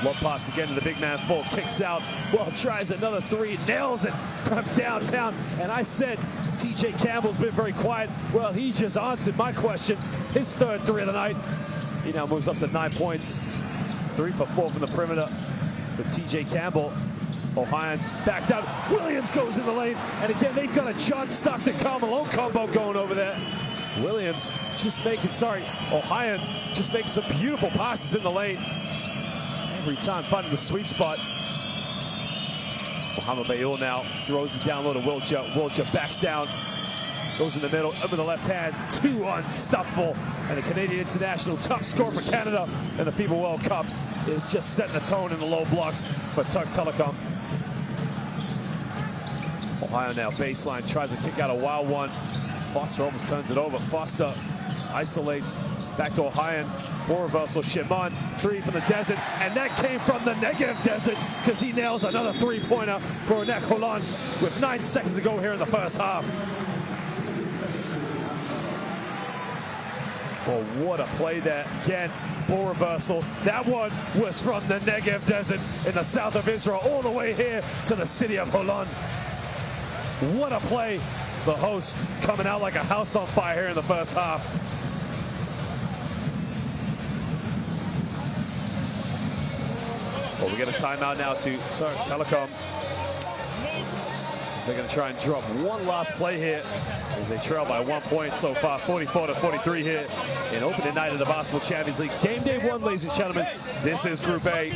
[SPEAKER 1] Low pass again to the big man, full, kicks out. Well, tries another 3, nails it from downtown. And I said TJ Campbell's been very quiet. Well, he just answered my question. His 3rd 3 of the night. He now moves up to 9 points. 3 for 4 from the perimeter for TJ Campbell. Ohayan backed out. Williams goes in the lane. And again, they've got a John Stockton-Karl Malone combo going over there. Williams just making, Ohayan just making some beautiful passes in the lane. Every time finding the sweet spot. Mohamed Bayul now throws it down low to Wilcher. Wilcher backs down. Goes in the middle, up in the left hand, 2 unstoppable. And a Canadian international, top score for Canada in the FIBA World Cup, is just setting the tone in the low block for Türk Telekom. Ohio now baseline, tries to kick out a wild one. Foster almost turns it over. Foster isolates, back to Ohayan. Ball reversal, Shimon, 3 from the desert. And that came from the Negev desert because he nails another 3-pointer for UNET Holon with 9 seconds to go here in the first half. Well, what a play there. Again, ball reversal. That one was from the Negev Desert in the south of Israel, all the way here to the city of Holon. What a play. The hosts coming out like a house on fire here in the first half. Well, we get a timeout now to Türk Telekom. They're going to try and drop one last play here as they trail by 1 point so far, 44-43 here in opening night of the Basketball Champions League. Game day 1, ladies and gentlemen. This is Group A.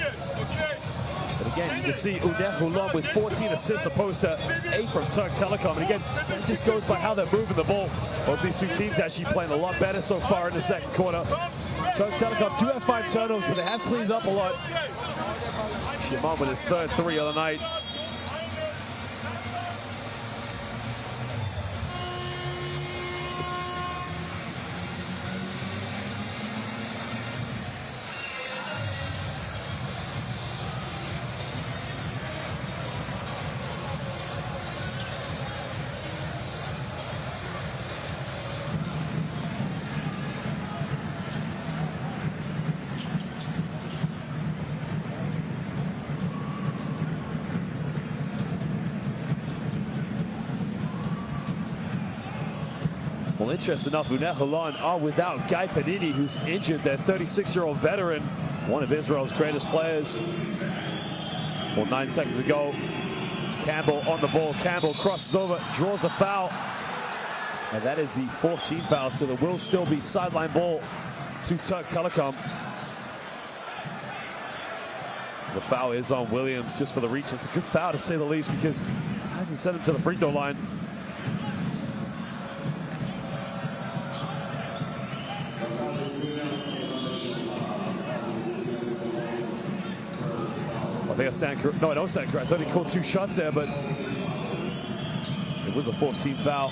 [SPEAKER 1] But again, you can see UNET Holon with 14 assists opposed to 8 from Türk Telekom. And again, it just goes by how they're moving the ball. Both these 2 teams actually playing a lot better so far in the second quarter. Türk Telekom do have 5 turnovers, but they have cleaned up a lot. Shimon with his 3rd 3 of the night. Well, interesting enough, UNET Holon are without Guy Panini, who's injured, their 36-year-old veteran, one of Israel's greatest players. Well, 9 seconds ago, Campbell on the ball. Campbell crosses over, draws a foul. And that is the 4th team foul, so there will still be sideline ball to Türk Telekom. The foul is on Williams just for the reach. It's a good foul to say the least because it hasn't sent him to the free throw line. I think I stand correct. No, I don't stand correct. I thought he called 2 shots there, but it was a 4th team foul.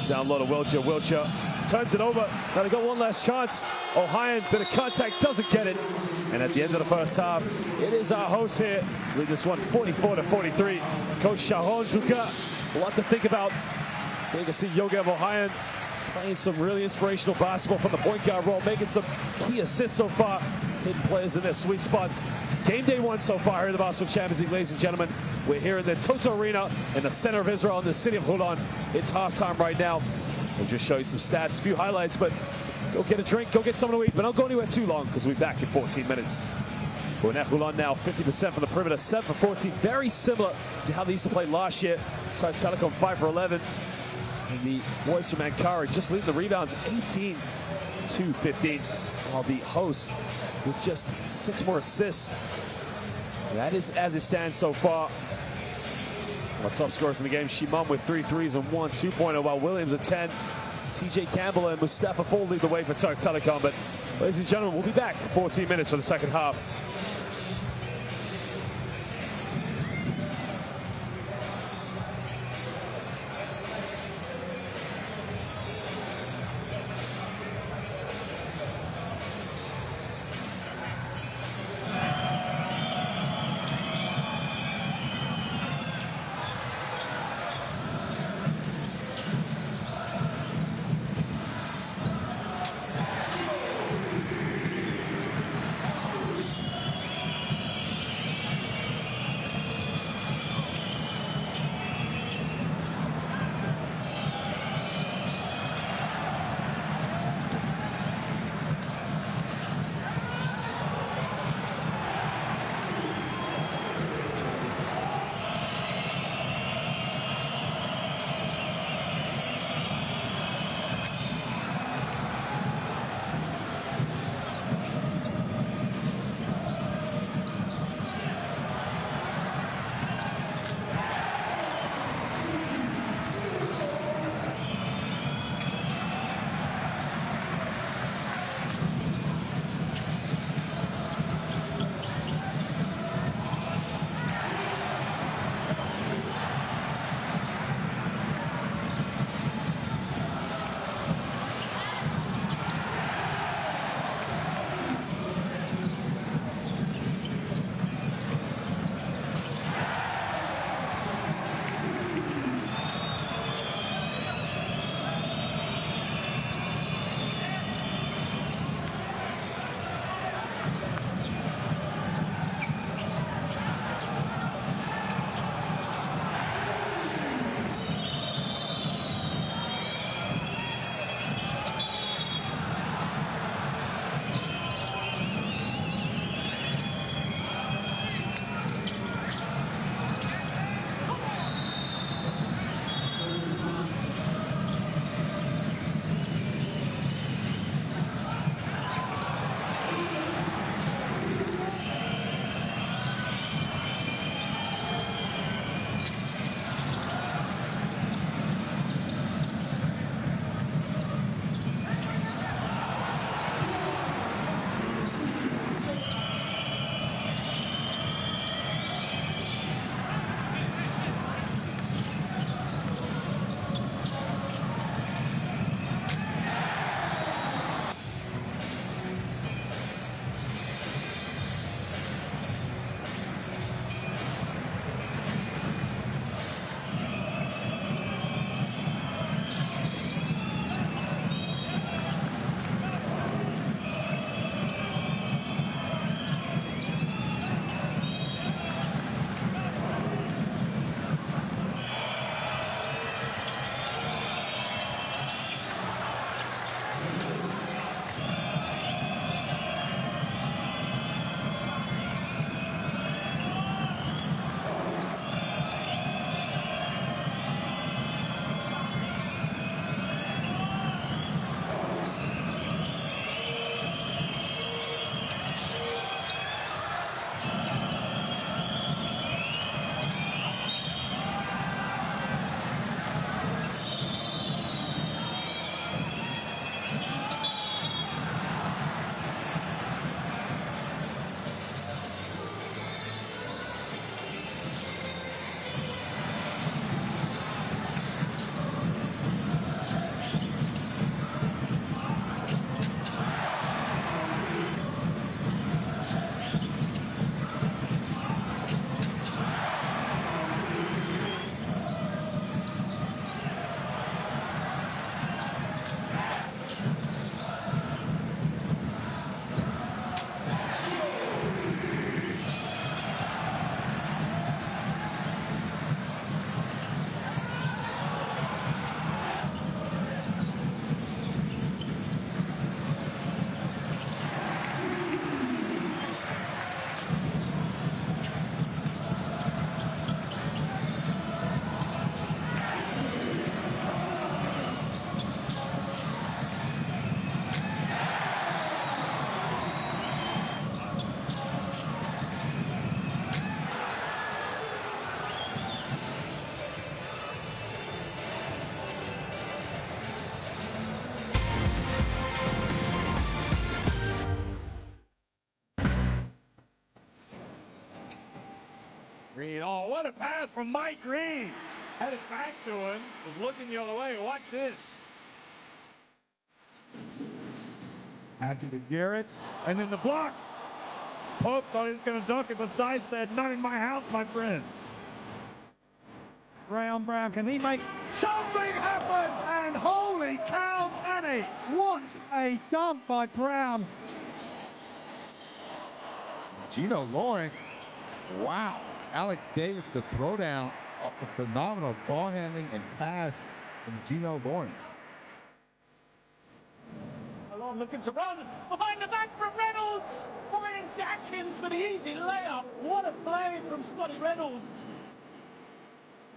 [SPEAKER 1] Down low to Wilcher. Wilcher turns it over. Now they got one last chance. Ohayan, bit of contact, doesn't get it. And at the end of the first half, it is our host here. Lead this one 44-43. Coach Sharon Juka, a lot to think about. You can see Yogev Ohayan playing some really inspirational basketball from the point guard role, making some key assists so far, hitting players in their sweet spots. Game day 1 so far here in the Basketball Champions League, ladies and gentlemen. We're here in the Toto Arena in the center of Israel in the city of Holon. It's halftime right now. We'll just show you some stats, a few highlights, but go get a drink, go get something to eat, but don't go anywhere too long because we'll be back in 14 minutes. UNET Holon now 50% from the perimeter, 7 for 14. Very similar to how they used to play last year. Türk Telekom 5 for 11. And the boys from Ankara just leading the rebounds 18 to 15. While the hosts with just 6 more assists. That is as it stands so far. Our top scorers in the game, Shimon with 3 threes and 1 2-pointer, while Williams with 10. TJ Campbell and Mustafa Fall lead the way for Türk Telekom. But ladies and gentlemen, we'll be back 14 minutes for the second half.
[SPEAKER 3] Green. Oh, what a pass from Mike Green. Had his back to him. Was looking the other way. Watch this. After the Garrett. And then the block. Pope thought he was going to dunk it, but Cy said, not in my house, my friend. Brown, can he make something happen? And holy cow, Annie, what a dunk by Brown. Gino Lawrence, wow. Alex Davis, the throwdown, a phenomenal ball handling and pass from Gino Lawrence.
[SPEAKER 4] Holon looking to run, behind the back from Reynolds. Finds Atkins for the easy layup. What a play from Scotty Reynolds.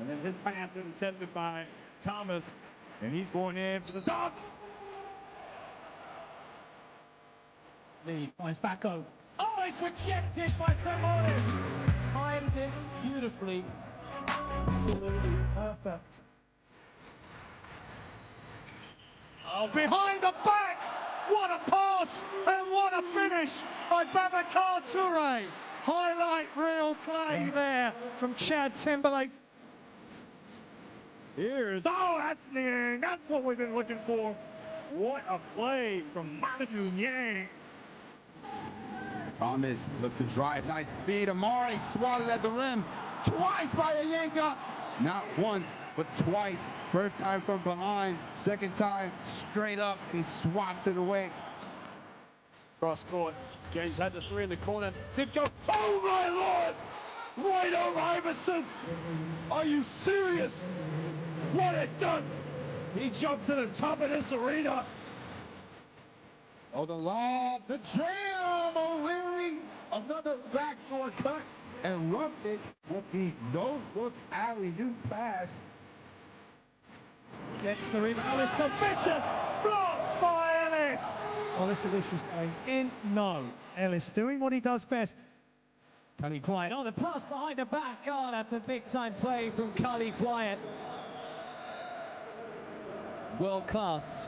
[SPEAKER 3] And then his pass is intercepted by Thomas, and he's going in for the dunk.
[SPEAKER 4] Lee finds Backo. Oh, it's rejected by Samonis. Timed it beautifully. Absolutely perfect.
[SPEAKER 3] Oh, behind the back! What a pass and what a finish by Babacar Toure. Highlight reel play there from Chad Timberlake. Here's, oh, that's Niang. That's what we've been looking for. What a play from Manu Yang.
[SPEAKER 5] Thomas looks to drive, nice feed. Amari swatted at the rim, twice by Ayenga. Not once, but twice. First time from behind, second time straight up, he swats it away.
[SPEAKER 1] Cross court. James had the three in the corner.
[SPEAKER 3] Did go, oh my Lord! Right over Iverson! Are you serious? What a dunk! He jumped to the top of this arena. Oh, the lob, the jam, O'Leary, another backdoor cut, and rubbed it with the no-look alley-oop pass.
[SPEAKER 4] Gets the rim. Ellis so vicious.
[SPEAKER 3] Blocked by Ellis.
[SPEAKER 4] Oh, this is going
[SPEAKER 3] In, no. Ellis doing what he does best.
[SPEAKER 4] Cully Quiet. Oh, the pass behind the back. Oh, that's a big time play from Cully Quiet. World class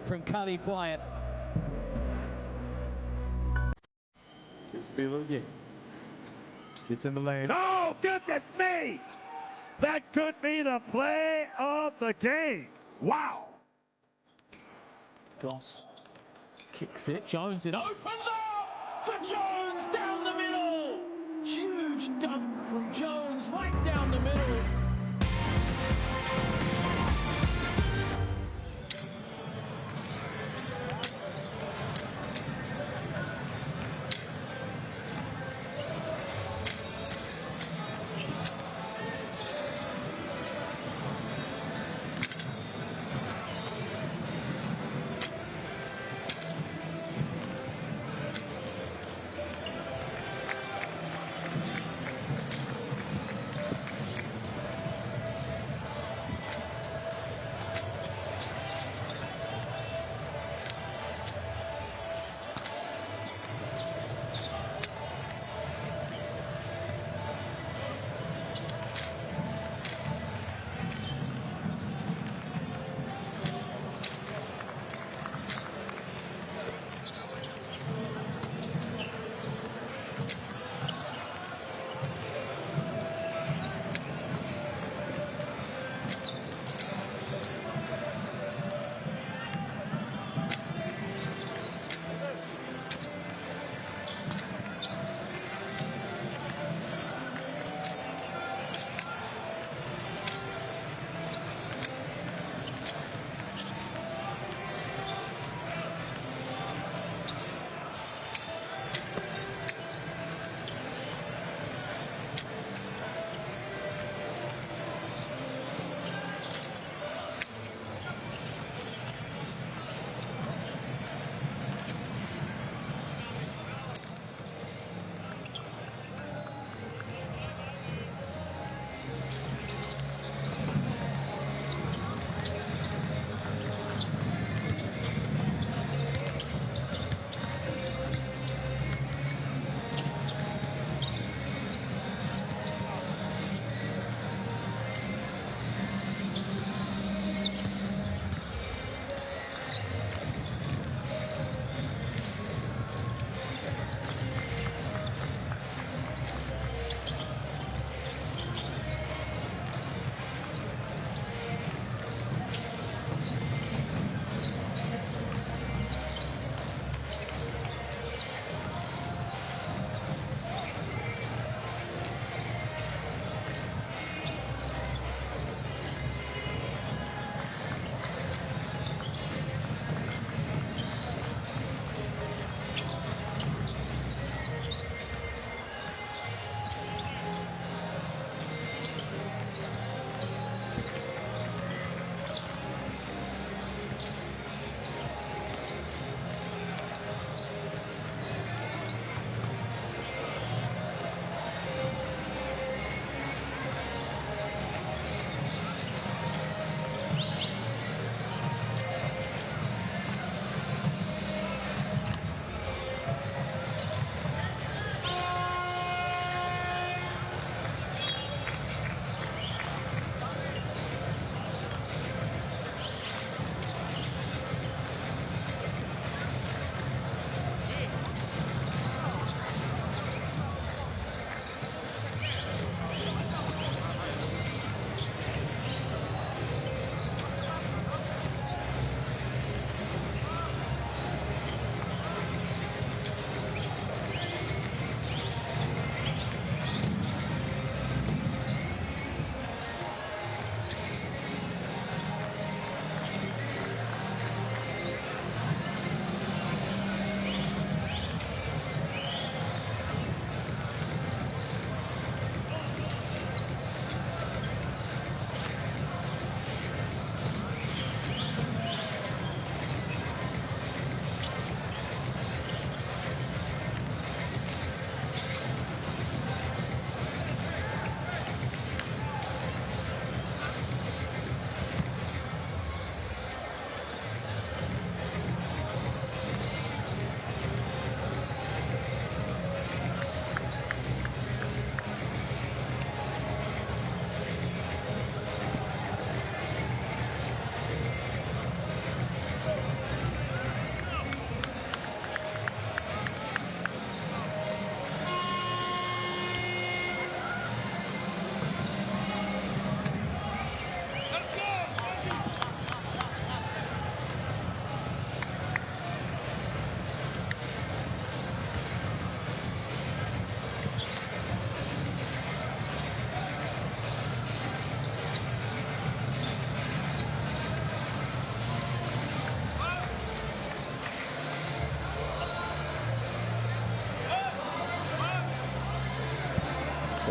[SPEAKER 4] from Cully Quiet.
[SPEAKER 3] It's again. It's in the lane. Oh, goodness me! That could be the play of the game. Wow.
[SPEAKER 4] Goss kicks it. Jones, it opens up for Jones down the middle. Huge dunk from Jones right down the middle.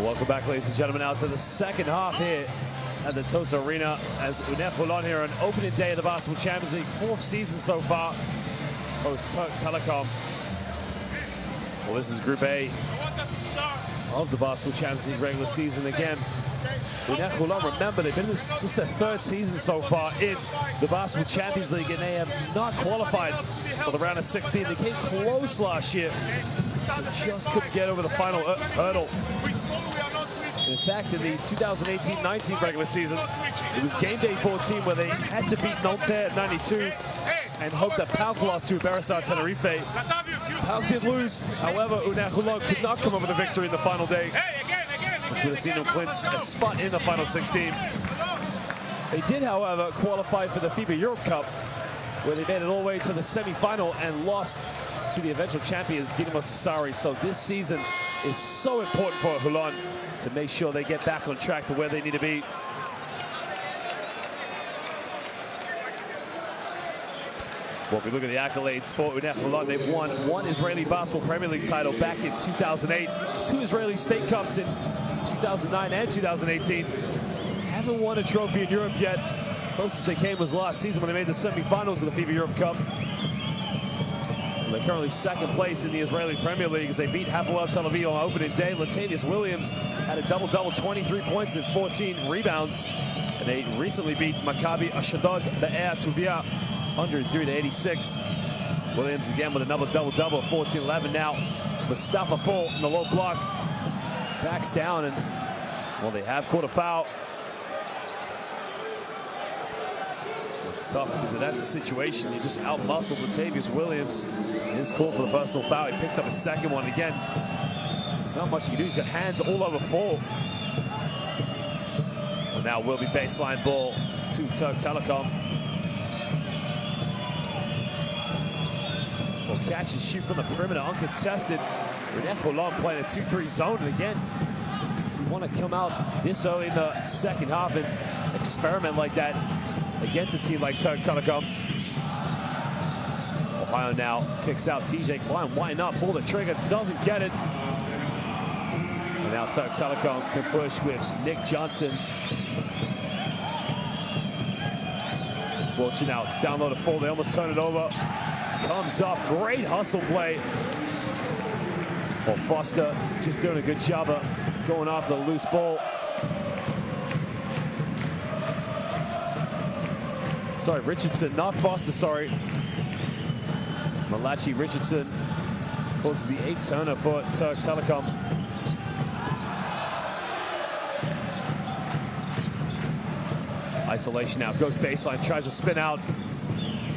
[SPEAKER 1] Well, welcome back, ladies and gentlemen, now to the second half here at the Tosa Arena as UNET Holon here on opening day of the Basketball Champions League, 4th season so far, host Türk Telekom. Well, this is Group A of the Basketball Champions League regular season. Again, UNET Holon, remember, they've been this is their 3rd season so far in the Basketball Champions League, and they have not qualified for the round of 16. They came close last year, but just couldn't get over the final hurdle. In fact, in the 2018-19 regular season, it was game day 14 where they had to beat Nanterre at 92 and hoped that PAOK lost to Iberostar Tenerife. PAOK did lose. However, UNET Holon could not come over the victory in the final day, which would have seen them clinch a spot in the final 16. They did, however, qualify for the FIBA Europe Cup, where they made it all the way to the semi-final and lost to the eventual champions, Dinamo Sassari. So this season is so important for Holon to make sure they get back on track to where they need to be. Well, if we look at the accolades for UNET Holon, they've won 1 Israeli Basketball Premier League title back in 2008, 2 Israeli State Cups in 2009 and 2018. Haven't won a trophy in Europe yet. Closest they came was last season when they made the semifinals of the FIBA Europe Cup. They're currently 2nd place in the Israeli Premier League as they beat Hapoel Tel Aviv on opening day. Latavius Williams had a double-double, 23 points and 14 rebounds. And they recently beat Maccabi Ashdod, the Air Tuvia, 103-86. Williams again with another double-double, 14-11 now. Mustafa Full in the low block. Backs down and, well, they have caught a foul. It's tough because in that situation, you just out-muscled Latavius Williams. His call for the personal foul. He picks up a 2nd one. Again, there's not much he can do. He's got hands all over Full. And now will be baseline ball to Türk Telekom. Well, catch and shoot from the perimeter, uncontested. UNET Holon playing a 2-3 zone. And again, do you want to come out this early in the second half and experiment like that against a team like Türk Telekom? Ohio now kicks out. TJ Klein, why not pull the trigger? Doesn't get it. And now Türk Telekom can push with Nick Johnson. Wilcher now down low to Full. They almost turn it over. Comes up. Great hustle play. Well, Foster just doing a good job of going off the loose ball. Sorry, Richardson, not Foster, sorry. Malachi Richardson causes the 8th turner for Türk Telekom. Isolation now, goes baseline, tries to spin out.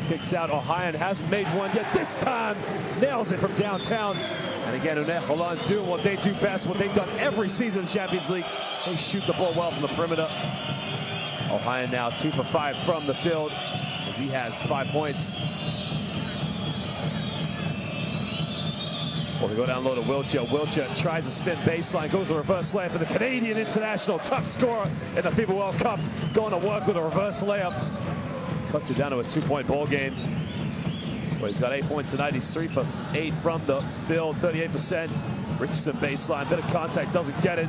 [SPEAKER 1] Kicks out, Ohio hasn't made one yet. This time, nails it from downtown. And again, UNET Holon doing what they do best, what they've done every season in the Champions League. They shoot the ball well from the perimeter. Ohio now 2 for 5 from the field as he has 5 points. Well, we go down low to Wilcher. Wilcher tries to spin baseline, goes to reverse layup, and the Canadian international top scorer in the FIBA World Cup going to work with a reverse layup. Cuts it down to a 2-point ball game. Well, he's got 8 points tonight. He's 3 for 8 from the field, 38%. Richardson baseline, bit of contact, doesn't get it.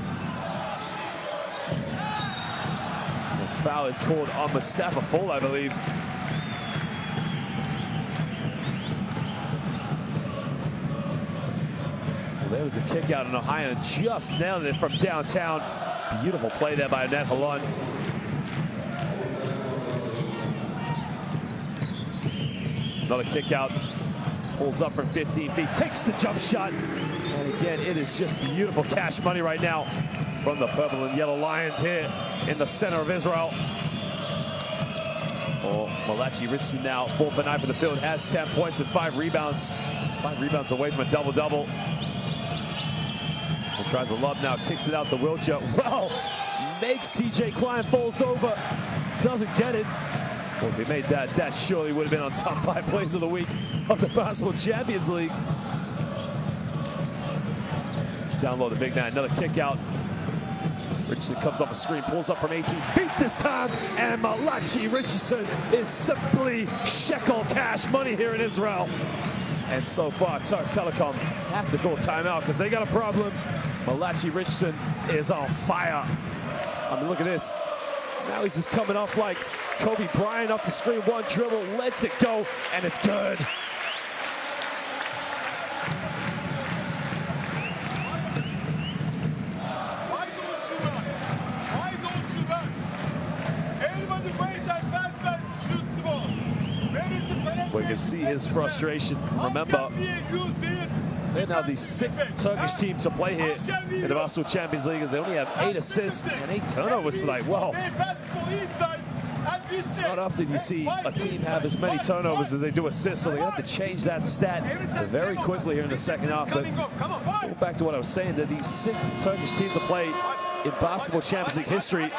[SPEAKER 1] Foul is called on Mustafa Full, I believe. Well, there was the kick out, and Ohio just nailed it from downtown. Beautiful play there by UNET Holon. Another kick out. Pulls up from 15 feet, takes the jump shot. And again, it is just beautiful cash money right now from the purple and yellow Lions here in the center of Israel. Oh, Malachi Richardson now 4 for 9 for the field, has 10 points and 5 rebounds. 5 rebounds away from a double-double. He tries a lob now, kicks it out to Wilcher. Well, makes TJ Klein, falls over, doesn't get it. Well, if he made that, that surely would have been on top 5 plays of the week of the Basketball Champions League. Down low to Big Man, another kick out. Richardson comes off a screen, pulls up from 18 feet this time, and Malachi Richardson is simply shekel cash money here in Israel. And so far, Türk Telekom have to call timeout because they got a problem. Malachi Richardson is on fire. I mean, look at this. Now he's just coming off like Kobe Bryant off the screen. One dribble, lets it go, and it's good.
[SPEAKER 2] Why don't you run? Why don't you run? Everybody wait and pass, shoot the ball. Where is the penalty?
[SPEAKER 1] We can see his frustration. Remember, they're now the 6th Turkish team to play here in the Basketball Champions League, as they only have 8 assists and 8 turnovers tonight. Wow. It's not often you see a team have as many turnovers as they do assists, so they have to change that stat very quickly here in the second half. But go back to what I was saying, they're the 6th Turkish team to play in Basketball Champions League history,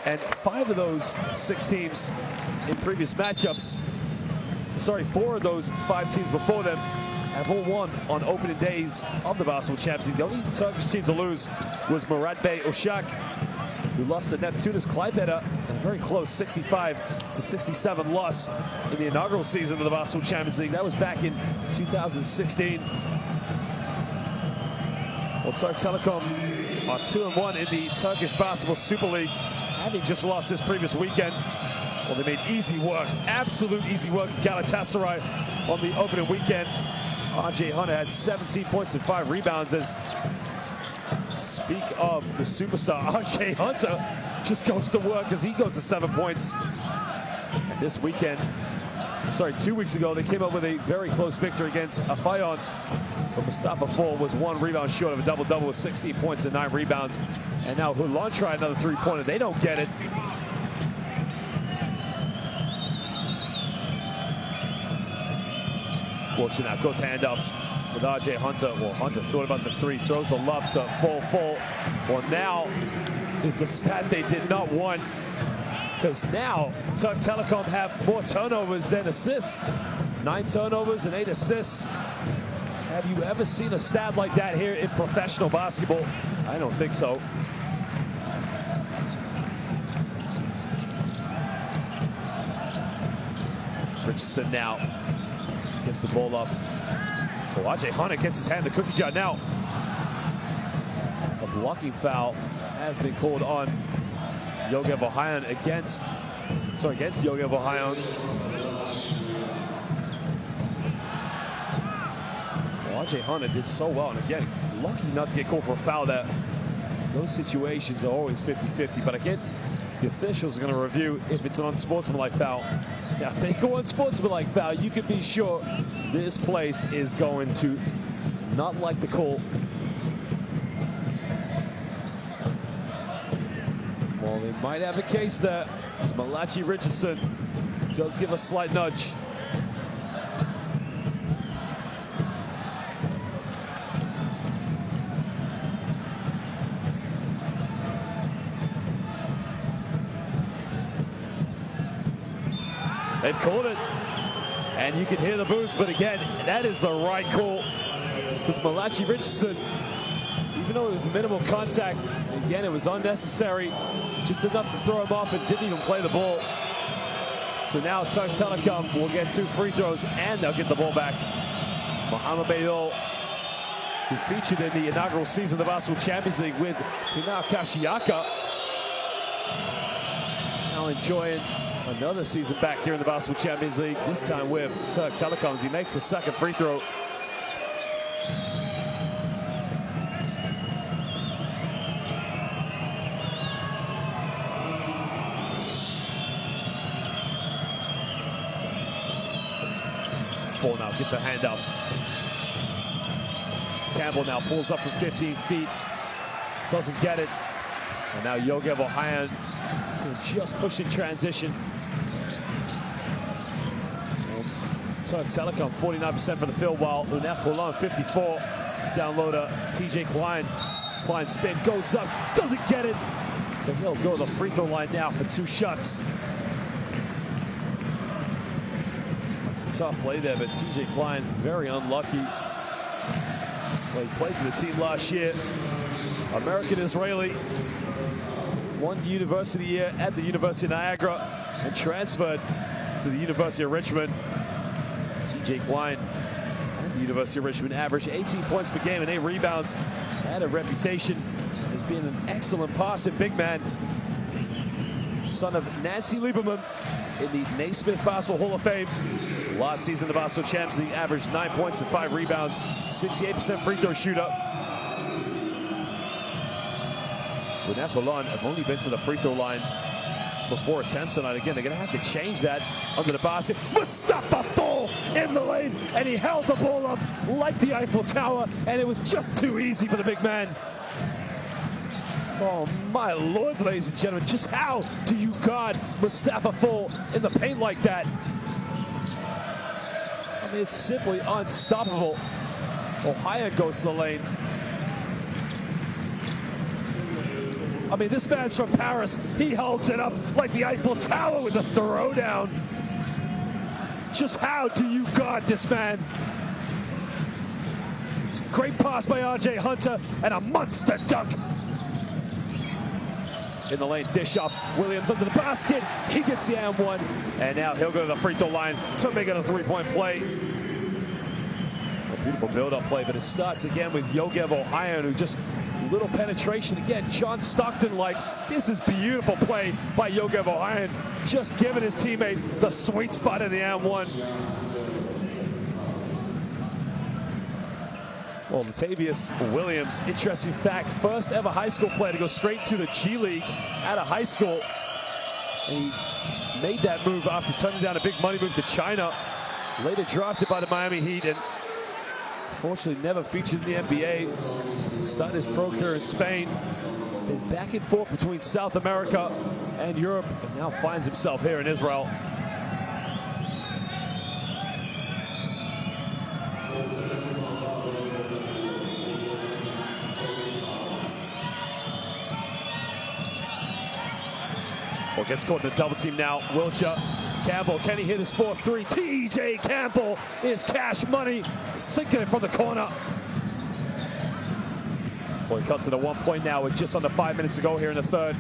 [SPEAKER 1] and 5 of those 6 teams in previous matchups, sorry, 4 of those 5 teams before them have all won on opening days of the Basketball Champions League. The only Turkish team to lose was Murat Bey Uşak, who lost to Neptunus Klaipeda in a very close 65-67 loss in the inaugural season of the Basketball Champions League. That was back in 2016. Well, Türk Telekom are 2-1 in the Turkish Basketball Super League, having just lost this previous weekend. Well, they made easy work, absolute easy work, Galatasaray on the opening weekend. RJ Hunter had 17 points and 5 rebounds. As speak of the superstar, RJ Hunter just goes to work as he goes to 7 points. And this weekend, sorry, 2 weeks ago, they came up with a very close victory against Afyon. But Mustafa Fall was 1 rebound short of a double-double with 16 points and 9 rebounds. And now Holon tried another 3-pointer. They don't get it. Watching now, goes handoff with RJ Hunter. Well, Hunter thought about the 3, throws the lob to Fall. Well, now is the stat they did not want, because now Türk Telekom have more turnovers than assists. 9 turnovers and 8 assists. Have you ever seen a stat like that here in professional basketball? I don't think so. Richardson now gives the ball up. So RJ Hunter gets his hand in the cookie jar now. A blocking foul has been called on Yogev Ohayon against Yogev Ohayon. Well, RJ Hunter did so well, and again, lucky not to get called for a foul there. Those situations are always 50-50, but again, the officials are going to review if it's an unsportsmanlike foul. Now, if they go unsportsmanlike foul, you can be sure this place is going to not like the call. Well, they might have a case there, as Malachi Richardson does give a slight nudge. They've called it, and you can hear the boos, but again, that is the right call, because Malachi Richardson, even though it was minimal contact, again, it was unnecessary, just enough to throw him off, and didn't even play the ball. So now Türk Telekom will get 2 free throws, and they'll get the ball back. Mohamed Beydol, who featured in the inaugural season of the Basketball Champions League with Pinar Kashiyaka, now enjoying another season back here in the Basketball Champions League, this time with Türk Telekom, as he makes the 2nd free throw. Fall now gets a handoff. Campbell now pulls up from 15 feet, doesn't get it. And now Yogev Ohayon can just push in transition. Türk Telekom 49% for the field, while UNET Holon 54. Down low to TJ Klein. Klein spin, goes up, doesn't get it. But he'll go to the free throw line now for 2 shots. That's a tough play there, but TJ Klein very unlucky. Well, he played for the team last year. American-Israeli. 1 university year at the University of Niagara and transferred to the University of Richmond. TJ Klein at the University of Richmond averaged 18 points per game and 8 rebounds had a reputation as being an excellent passing big man. Son of Nancy Lieberman in the Naismith Basketball Hall of Fame. Last season, the Basketball Champs League averaged 9 points and 5 rebounds, 68% free throw shooter. UNET Holon have only been to the free throw line for 4 attempts tonight. Again, they're going to have to change that under the basket. Mustafa Fall in the lane, and he held the ball up like the Eiffel Tower, and it was just too easy for the big man. Oh my Lord, ladies and gentlemen, just how do you guard Mustafa Fall in the paint like that? I mean, it's simply unstoppable. Ohio goes to the lane. I mean, this man's from Paris. He holds it up like the Eiffel Tower with a throwdown. Just how do you guard this man? Great pass by R.J. Hunter and a monster dunk. In the lane, dish off. Williams under the basket. He gets the and one. And now he'll go to the free throw line to make it a three-point play. A beautiful build-up play, but it starts again with Yogev Ohio, who just little penetration. Again, John Stockton-like. This is beautiful play by Yogev Ohio. Just giving his teammate the sweet spot in the and one. Well, Latavius Williams, interesting fact, first ever high school player to go straight to the G League out of high school. And he made that move after turning down a big money move to China. Later drafted by the Miami Heat and unfortunately never featured in the NBA. Started his pro career in Spain. Been back and forth between South America and Europe, and now finds himself here in Israel. Well, gets caught in a double team now. Wilcher, Campbell, can he hit his 4-3? TJ Campbell is cash money, sinking it from the corner. Well, he cuts to the 1 point now with just under 5 minutes to go here in the third.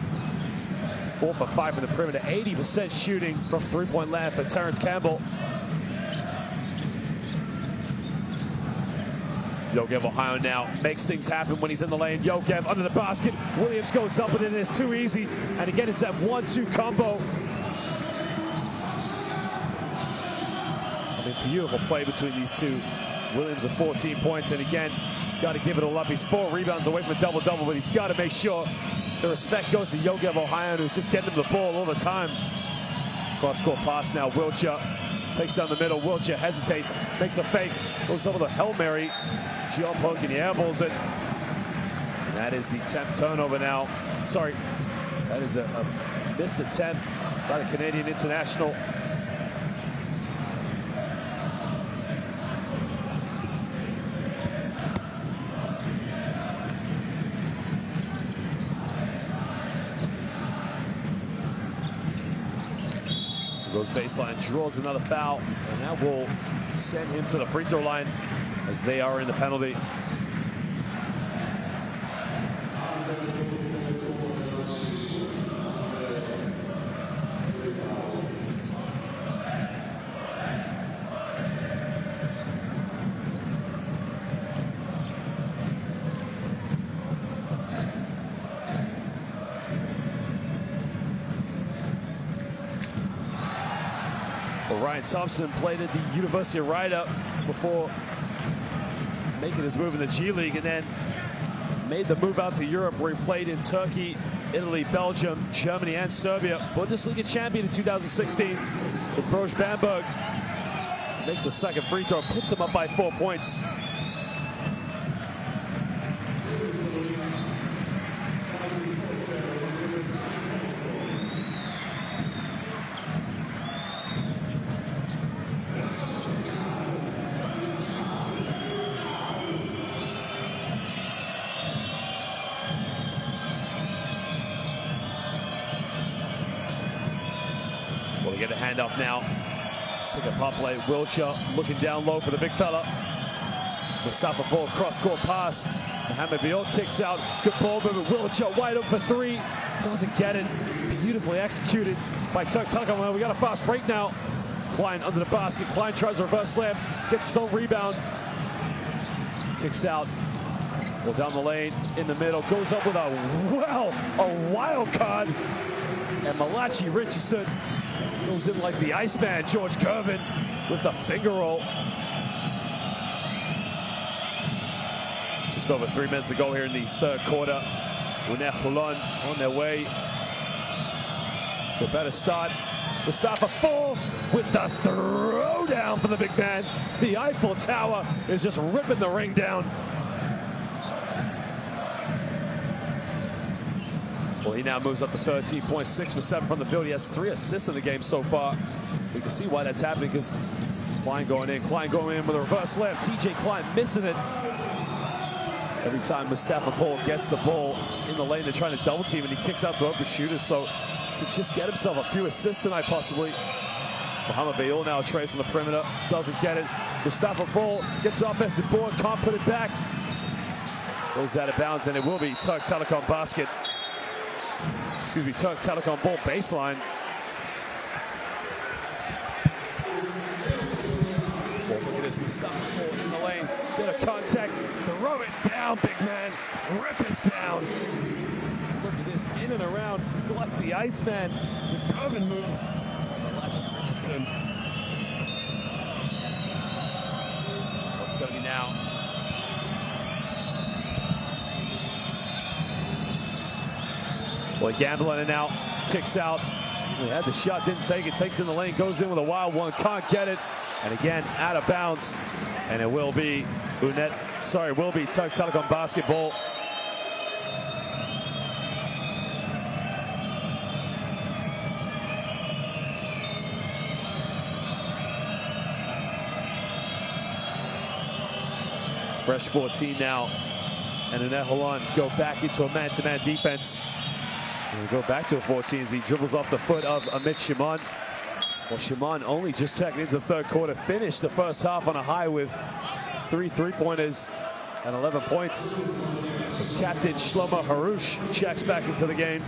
[SPEAKER 1] 4 for 5 from the perimeter, 80% shooting from three-point land for Terrence Campbell. Yogev Ohio now makes things happen when he's in the lane. Yogev under the basket. Williams goes up with it, and it's too easy. And again, it's that 1-2 combo. I mean, beautiful play between these two. Williams at 14 points, and again, got to give it all up. He's 4 rebounds away from a double-double, but he's got to make sure the respect goes to Yogev Ohio, who's just getting him the ball all the time. Cross-court pass now. Wilcher takes down the middle. Wilcher hesitates, makes a fake, goes over the Hail Mary. Jump hook, and he airballs it. And that is the 10th turnover now. Sorry, that is a missed attempt by the Canadian international. Goes baseline, draws another foul, and that will send him to the free throw line as they are in the penalty. Well, Ryan Thompson played at the University of Riga before making his move in the G League, and then made the move out to Europe, where he played in Turkey, Italy, Belgium, Germany, and Serbia. Bundesliga champion in 2016 with Broj Bamberg. So makes a second free throw, puts him up by 4 points. Well, we get a handoff now. Pick a pop play. Wilcher looking down low for the big fella. Mustafa Fall, cross-court pass. Mohamed Biol kicks out. Good ball movement. Wilcher wide open for 3. Doesn't get it. Beautifully executed by Türk Telekom. Well, we got a fast break now. Klein under the basket. Klein tries a reverse slam. Gets his own rebound. Kicks out. Well, down the lane, in the middle, goes up with a wild card. And Malachi Richardson goes in like the Iceman, George Gervin, with the finger roll. Just over 3 minutes to go here in the third quarter. UNET Holon on their way to a better start. Mustafa Fall with the throwdown for the big man. The Eiffel Tower is just ripping the ring down. Well, he now moves up to 13.6 for 7 from the field. He has 3 assists in the game so far. You can see why that's happening because Klein going in with a reverse slam. TJ Klein missing it. Every time Mustafa Fall gets the ball in the lane, they're trying to double team, and he kicks out the open shooters, so he could just get himself a few assists tonight, possibly. Mohamed Bayul now trays on the perimeter, doesn't get it. Mustafa Fall gets the offensive board, can't put it back. Goes out of bounds, and it will be Türk Telekom basket. Excuse me, Türk Telekom ball baseline. Well, look at this, Mustafa Fall in the lane. Bit of contact, throw it down, big man, rip it down. Look at this, in and around, like the Iceman, the Gervin move. Malachi Richardson. What's going to be now? Boy, gambling it now, kicks out. He had the shot, didn't take it, takes in the lane, goes in with a wild one, can't get it. And again, out of bounds. And it will be Türk Telekom basketball. Fresh 14 now. And UNET Holon go back into a man-to-man defense. And we go back to a 14 as he dribbles off the foot of Amit Shimon. Well, Shimon only just checking into the third quarter, finished the first half on a high with 3 3-pointers and 11 points. As captain Shlomo Harush checks back into the game.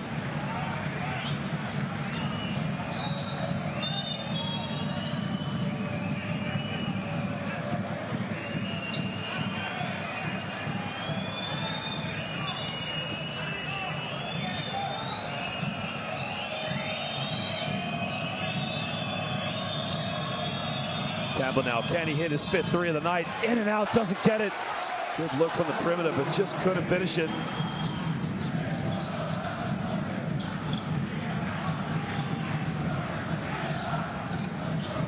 [SPEAKER 1] Campbell now, can he hit his 5th 3 of the night? In and out, doesn't get it. Good look from the perimeter, but just couldn't finish it.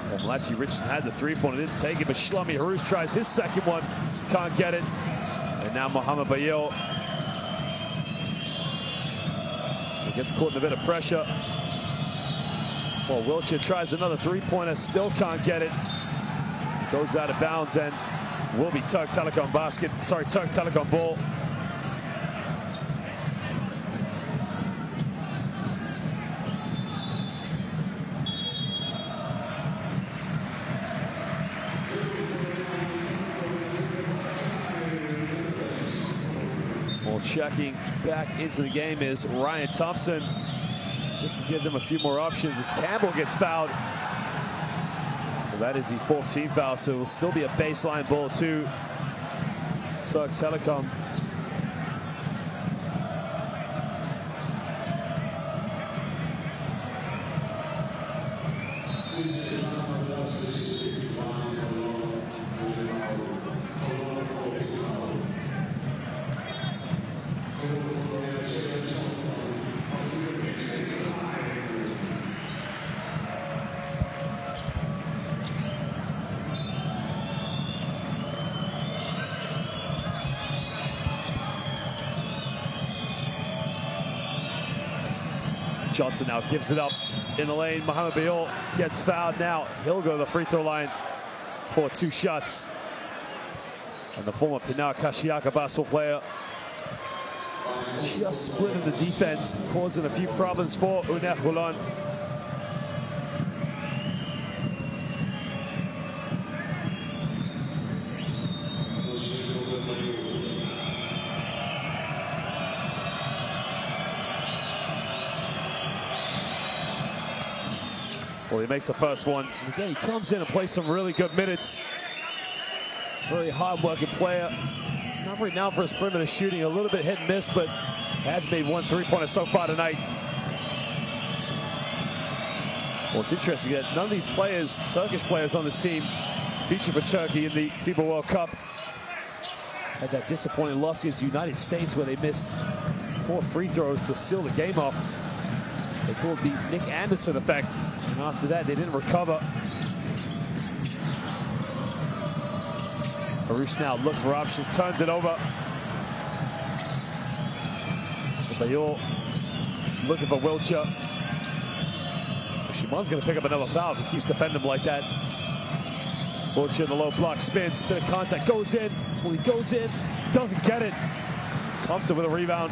[SPEAKER 1] Well, Malachi Richardson had the 3-pointer, didn't take it, but Shlomi Harush tries his second one, can't get it. And now Mohamed Bayul. He gets caught in a bit of pressure. Well, Wiltshire tries another 3-pointer, still can't get it. Goes out of bounds and will be Türk Telekom Türk Telekom ball. Well, checking back into the game is Ryan Thompson, just to give them a few more options as Campbell gets fouled. That is the 4th team foul, so it will still be a baseline ball to Türk Telekom. Johnson now gives it up in the lane. Mohamed Bayul gets fouled now. He'll go to the free throw line for 2 shots. And the former Pinar Kashiaka basketball player just splitting the defense, causing a few problems for UNET Holon. Well, he makes the first one. And again, he comes in and plays some really good minutes. Very hard-working player. Covering now for his perimeter shooting, a little bit hit and miss, but has made 1 3-pointer so far tonight. Well, it's interesting that none of these players, Turkish players on this team, featured for Turkey in the FIBA World Cup. Had that disappointing loss against the United States where they missed 4 free throws to seal the game off. They called the Nick Anderson effect, and after that they didn't recover. Harouche now looking for options, turns it over. Bayol looking for Wiltshire. Shimon's going to pick up another foul if he keeps defending him like that. Wiltshire in the low block, spins, bit of contact, goes in. Well, he goes in, doesn't get it. Thompson with a rebound.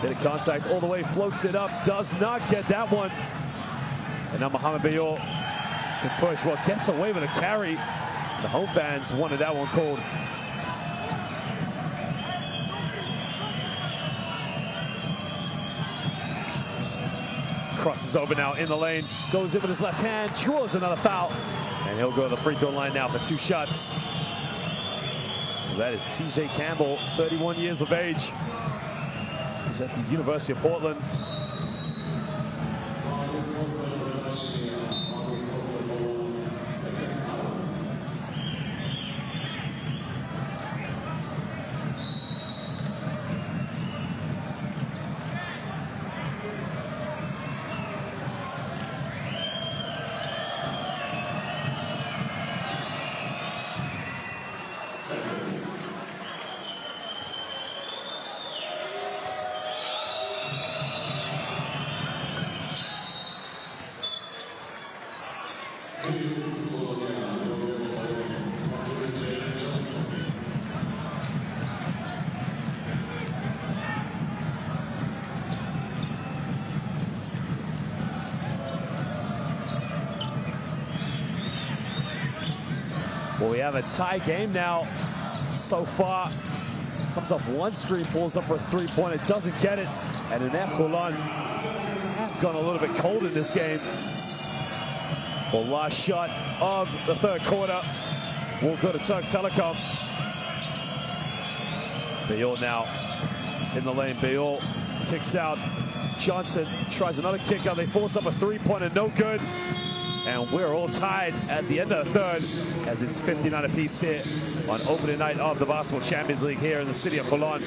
[SPEAKER 1] Bit of contact all the way, floats it up, does not get that one. And now Mohamed Bayol can push, well, gets away with a carry. The home fans wanted that one called. Crosses over now in the lane, goes in with his left hand, draws another foul, and he'll go to the free throw line now for 2 shots. Well, that is TJ Campbell, 31 years of age. He's at the University of Portland. Well, we have a tie game now so far. Comes off one screen, pulls up for a 3-pointer, doesn't get it. And UNET Holon have gone a little bit cold in this game. Well, last shot of the 3rd quarter will go to Türk Telekom. Bayol now in the lane. Bayol kicks out. Johnson tries another kick out. They force up a 3-pointer, no good. And we're all tied at the end of the 3rd as it's 59 apiece here on opening night of the Basketball Champions League here in the city of Holon.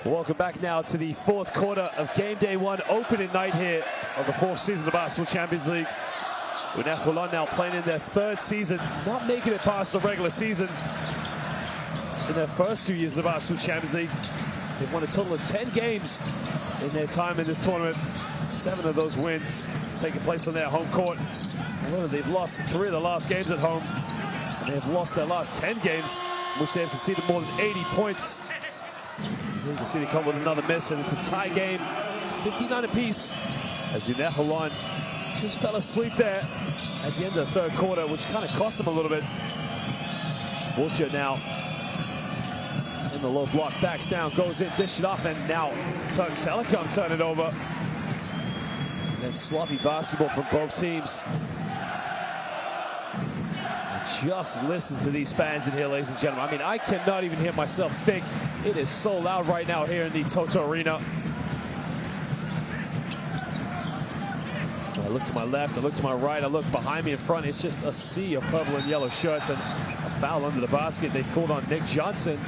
[SPEAKER 1] Welcome back now to the fourth quarter of game day one, opening night here of the fourth season of the Basketball Champions League. UNET Holon now playing in their third season, not making it past the regular season. In their first 2 years of the Basketball Champions League, they've won a total of 10 games in their time in this tournament. 7 of those wins taking place on their home court. However, they've lost 3 of the last games at home, and they have lost their last 10 games, in which they have conceded more than 80 points. As you can see, they come with another miss, and it's a tie game, 59 apiece, as UNET Holon just fell asleep there at the end of the third quarter, which kind of cost them a little bit. Wiltshire now in the low block, backs down, goes in, dish it off, and now Türk Telekom turn it over. And then sloppy basketball from both teams. And just listen to these fans in here, ladies and gentlemen. I mean, I cannot even hear myself think. It is so loud right now here in the Toto Arena. I look to my left, I look to my right, I look behind me in front. It's just a sea of purple and yellow shirts, and a foul under the basket. They've called on Nick Johnson.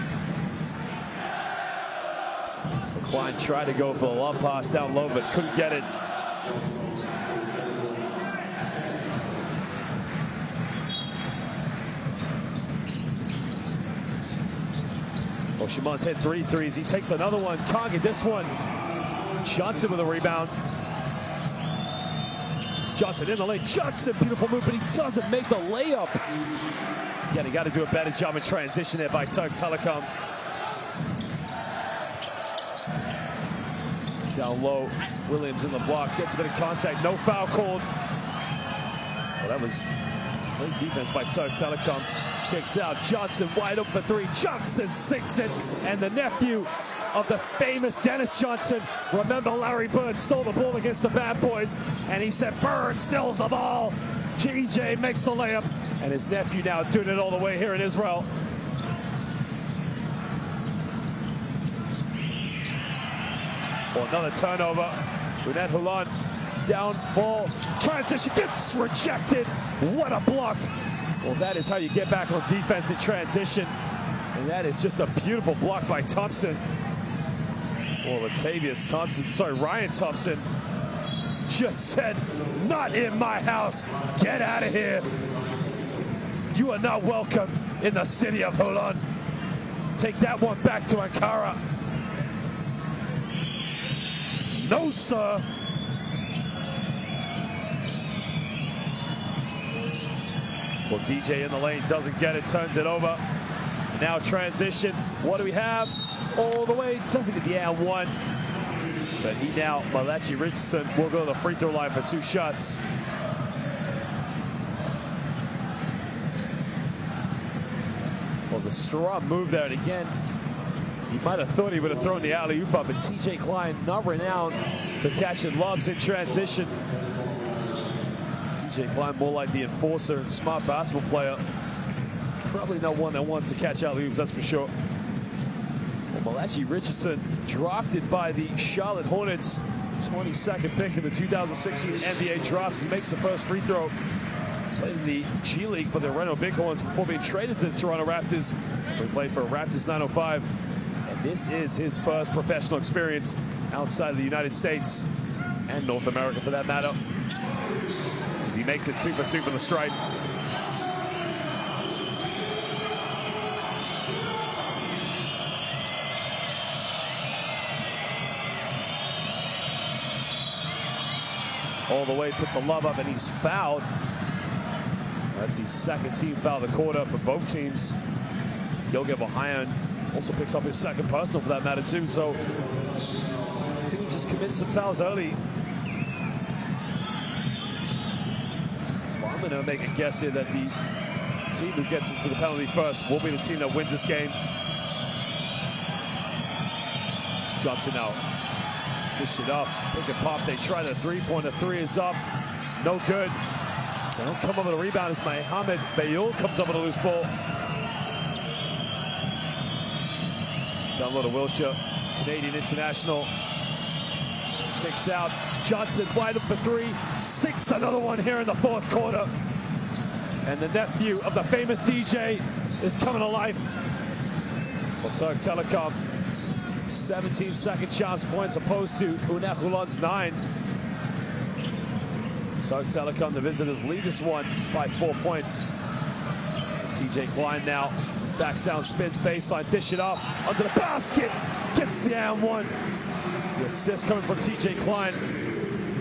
[SPEAKER 1] Klein tried to go for the lob pass down low, but couldn't get it. Oshiman's hit 3 threes. He takes another one. Can't get this one. Johnson with a rebound. Johnson in the lane. Johnson, beautiful move, but he doesn't make the layup. Yeah, they got to do a better job in transition there by Türk Telekom. Down low, Williams in the block, gets a bit of contact, no foul called. Well, that was great defense by Türk Telekom. Kicks out, Johnson wide open for 3. Johnson sinks it, and the nephew of the famous Dennis Johnson. Remember, Larry Bird stole the ball against the Bad Boys, and he said, Bird steals the ball. GJ makes the layup, and his nephew now doing it all the way here in Israel. Well, another turnover. UNET Holon down ball. Transition gets rejected. What a block. Well, that is how you get back on defense in transition. And that is just a beautiful block by Thompson. Well, Ryan Thompson just said, not in my house. Get out of here. You are not welcome in the city of Holon. Take that one back to Ankara. No, sir. Well, DJ in the lane doesn't get it, turns it over. Now transition. What do we have? All the way, doesn't get the and one. But he now, Malachi Richardson, will go to the free throw line for 2 shots. Well, it's a strong move there, and again, he might have thought he would have thrown the alley-oop up, but TJ Klein, not renowned for catching lobs in transition. TJ Klein more like the enforcer and smart basketball player. Probably not one that wants to catch alley-oops, that's for sure. Well, Malachi Richardson, drafted by the Charlotte Hornets, 22nd pick in the 2016 NBA draft. He makes the first free throw. Played in the G League for the Reno Bighorns before being traded to the Toronto Raptors. He played for Raptors 905. This is his first professional experience outside of the United States and North America, for that matter, as he makes it 2 for 2 from the stripe. All the way, puts a lob up, and he's fouled. That's the second team foul of the quarter for both teams. Yogi Vahayan also picks up his second personal, for that matter, too. So teams just commit some fouls early. Well, I'm going to make a guess here that the team who gets into the penalty first will be the team that wins this game. Johnson now. Dish it up. Pick and pop. They try the three-pointer. 3 is up. No good. They don't come up with a rebound as Mohamed Bayul comes up with a loose ball. Down low to Wiltshire, Canadian international. Kicks out. Johnson wide up for 3. 6 another one here in the fourth quarter. And the nephew of the famous DJ is coming to life. Well, Türk Telekom 17 second chance points opposed to UNET Holon's 9. Türk Telekom, the visitors, lead this one by 4 points. TJ Klein now backs down, spins baseline, dish it off under the basket, gets the and one. The assist coming from TJ Klein,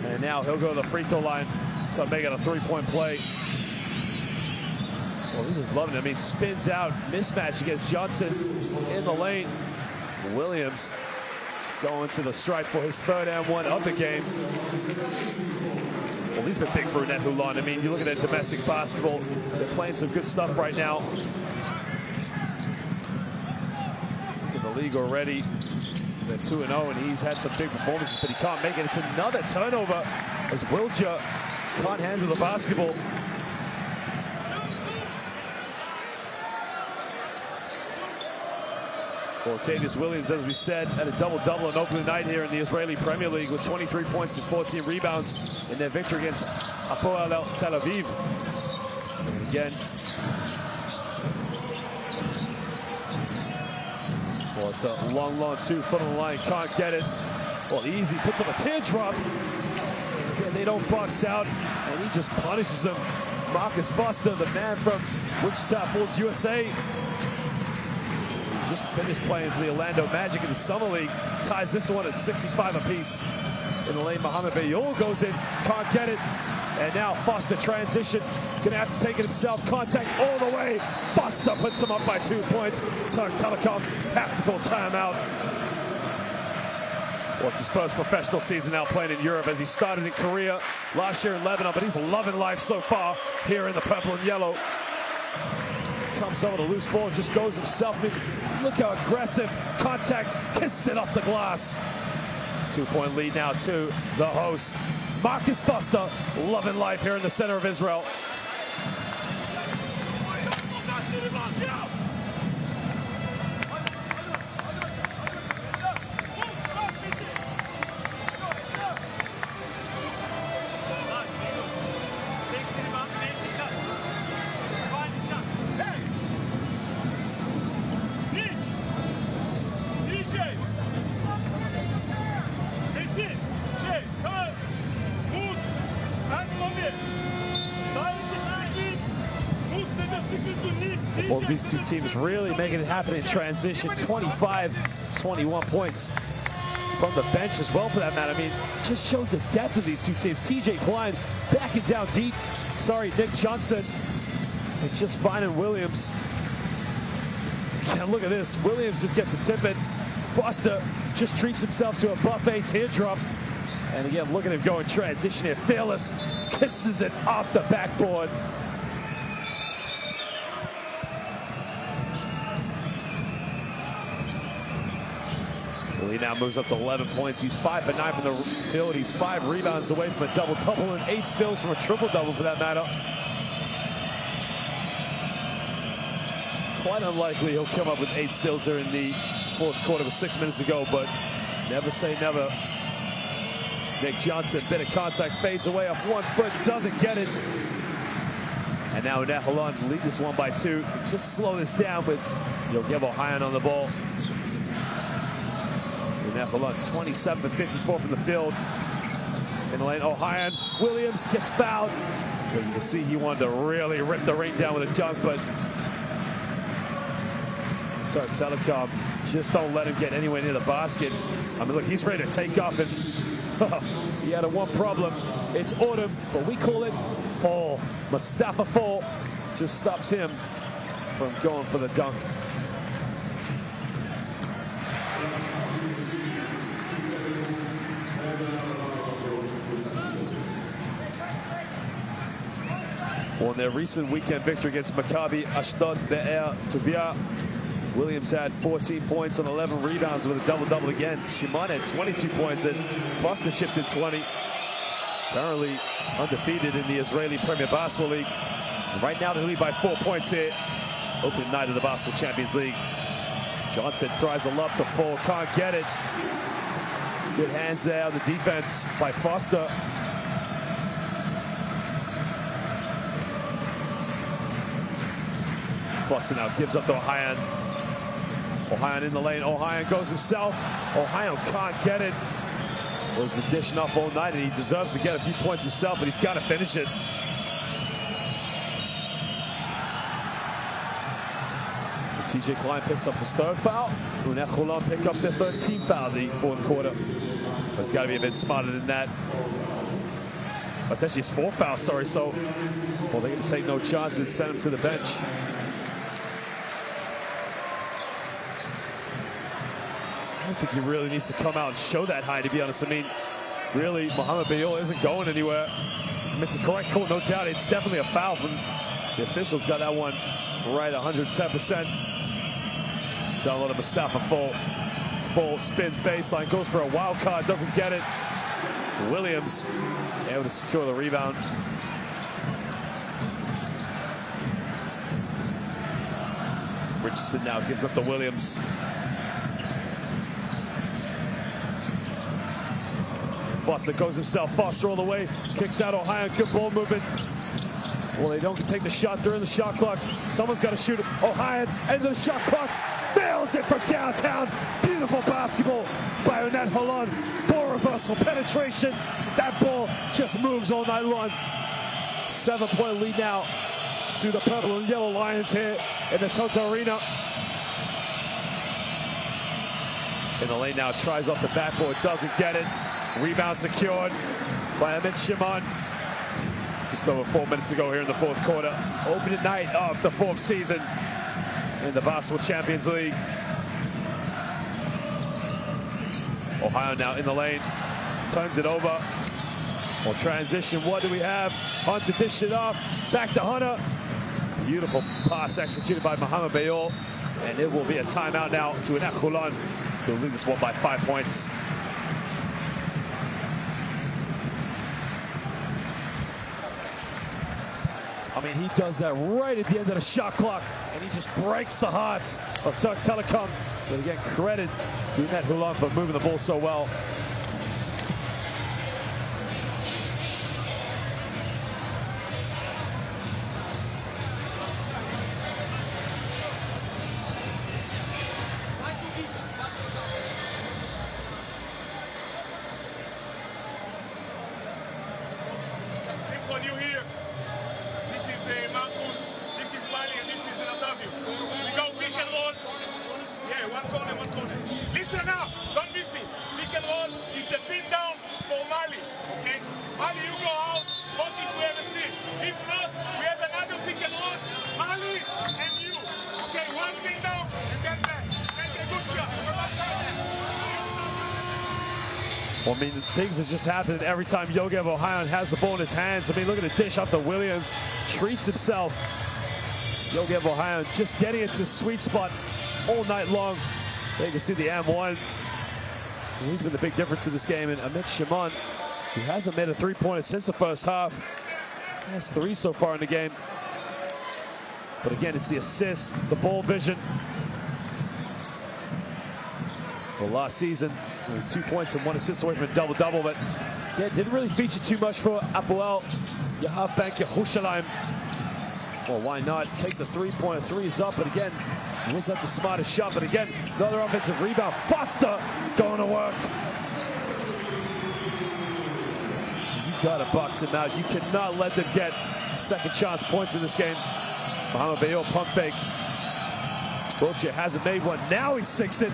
[SPEAKER 1] and now he'll go to the free throw line to make it a 3-point play. Well, he's just loving it. I mean, spins out, mismatch against Johnson in the lane. Williams going to the stripe for his 3rd and 1 of the game. Well, he's been big for UNET Holon. I mean, you look at their domestic basketball, they're playing some good stuff right now. Look at the league already. They're 2-0, and he's had some big performances, but he can't make it. It's another turnover as Wilja can't handle the basketball. Well, Latavius Williams, as we said, had a double-double on opening night here in the Israeli Premier League with 23 points and 14 rebounds in their victory against Hapoel Tel Aviv. And again, well, it's a long 2 foot on the line, can't get it. Well, easy, puts up a teardrop. And they don't box out, and he just punishes them. Marcus Foster, the man from Wichita Falls, USA. Just finished playing for the Orlando Magic in the Summer League. Ties this one at 65 apiece. In the lane, Mohamed Bayol goes in, can't get it. And now Foster transition, gonna have to take it himself. Contact all the way. Foster puts him up by 2 points. Türk Telekom have to call timeout. Well, it's his first professional season now playing in Europe, as he started in Korea last year in Lebanon, but he's loving life so far here in the purple and yellow. Comes over the loose ball, just goes himself. I mean, look how aggressive. Contact, kisses it off the glass. 2-point lead now to the host. Marcus Foster, loving life here in the center of Israel. Both these two teams really making it happen in transition. 25-21 points from the bench as well, for that matter. I mean, just shows the depth of these two teams. TJ Klein backing down deep. Sorry, Nick Johnson. And just finding Williams. And look at this. Williams gets a tip in. Foster just treats himself to a buffet teardrop. And again, look at him go in transition here. Fearless kisses it off the backboard. Well, he now moves up to 11 points. He's 5 for 9 from the field. He's 5 rebounds away from a double-double and 8 steals from a triple-double, for that matter. Quite unlikely he'll come up with 8 steals here in the 4th quarter with 6 minutes to go, but never say never. Nick Johnson, bit of contact, fades away off 1 foot, doesn't get it. And now UNET Holon lead this one by 2. Just slow this down with Yogevo Hayan on the ball. UNET Holon 27-54 from the field. In the lane, Hayan, Williams gets fouled. Well, you can see he wanted to really rip the ring down with a dunk, but Türk Telekom just don't let him get anywhere near the basket. I mean, look, he's ready to take off, and he had one problem. It's autumn, but we call it fall. Mustafa Fall just stops him from going for the dunk. Well, in their recent weekend victory against Maccabi Ashdod Be'er Tuvia, Williams had 14 points and 11 rebounds with a double-double again. Shimon had 22 points, and Foster chipped in 20. Currently undefeated in the Israeli Premier Basketball League. And right now they lead by 4 points here. Opening night of the Basketball Champions League. Johnson tries a lob to Fall, can't get it. Good hands there on the defense by Foster. Foster now gives up to Hayan. Ohio in the lane. Ohio goes himself. Ohio can't get it. He's been dishing up all night, and he deserves to get a few points himself, but he's got to finish it. And TJ Klein picks up his third foul. UNET Holon pick up their third team foul in the fourth quarter. He's got to be a bit smarter than that. That's actually his fourth foul, sorry. So, well, they're going to take no chances, send him to the bench. I don't think he really needs to come out and show that high, to be honest. I mean, really, Mohamed Bayol isn't going anywhere. I mean, it's a correct call, no doubt. It's definitely a foul from the officials. Got that one right 110%. Download of Mustafa Fall spins baseline, goes for a wild card, doesn't get it. Williams able to secure the rebound. Richardson now gives up to Williams. Foster goes himself. Foster all the way. Kicks out Ohio. Good ball movement. Well, they don't take the shot during the shot clock. Someone's got to shoot it. Ohio, end of the shot clock. Nails it from downtown. Beautiful basketball by UNET Holon. Ball reversal, penetration. That ball just moves all night long. 7-point lead now to the purple and yellow Lions here in the Toto Arena. In the lane now, tries off the backboard, doesn't get it. Rebound secured by Amit Shimon. Just over 4 minutes ago here in the fourth quarter. Opening night of the fourth season in the Basketball Champions League. Ohio now in the lane, turns it over. Well, transition, what do we have? Hunter dish it off, back to Hunter. Beautiful pass executed by Mohamed Bayol. And it will be a timeout now to UNET Holon. They'll lead this one by 5 points. I mean, he does that right at the end of the shot clock, and he just breaks the hearts of Türk Telekom. But again, credit to UNET Holon for moving the ball so well.
[SPEAKER 2] On you here. This is Marcus, this is Mali, and this is Natavi. We go pick and roll. Yeah, one corner. Listen now, don't miss it. Pick and roll, it's a pin down for Mali, okay? Mali, you go out, watch if we have a sit. If not, we have another pick and roll. Mali and you. Okay, one pin down, and then back. Make a good shot.
[SPEAKER 1] Well, I mean, things are just happening every time Yogev Ohio has the ball in his hands. I mean, look at the dish off to Williams. Treats himself. Yogev Ohio just getting into a sweet spot all night long. There you can see the M1. And he's been the big difference in this game. And Amit Shimon, who hasn't made a three-pointer since the first half. Has 3 so far in the game. But again, it's the assist, the ball vision. Well, last season, it was 2 points and 1 assist away from a double-double, but yeah, didn't really feature too much for Apoel Yeharbank Yerushalayim. Well, why not take the three-pointer? 3 is up, but again, was that the smartest shot? But again, another offensive rebound. Foster going to work. You gotta box him out. You cannot let them get second chance points in this game. Mohamed Bayol pump fake. Boche hasn't made one. Now he sinks it.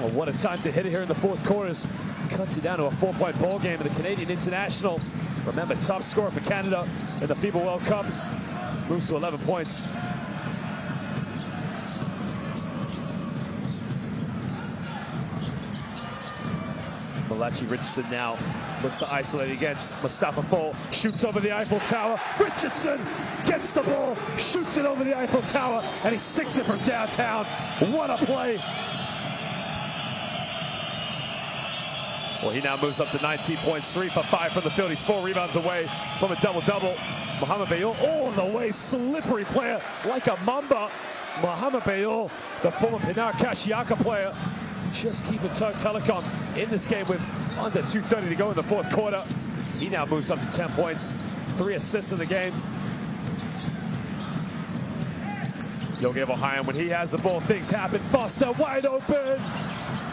[SPEAKER 1] Oh, what a time to hit it here in the fourth quarters. Cuts it down to a 4-point ball game in the Canadian International. Remember, top scorer for Canada in the FIBA World Cup. Moves to 11 points. Malachi Richardson now looks to isolate against Mustafa Fall. Shoots over the Eiffel Tower. Richardson gets the ball, shoots it over the Eiffel Tower, and he sinks it from downtown. What a play. Well, he now moves up to 19 points, 3 for 5 from the field. He's 4 rebounds away from a double-double. Mohamed Bayol all the way, slippery player like a mamba. Mohamed Bayol, the former Pinar Kashiaka player, just keeping Türk Telekom in this game with under 2:30 to go in the fourth quarter. He now moves up to 10 points, 3 assists in the game. UNET Holon, when he has the ball, things happen. Foster wide open.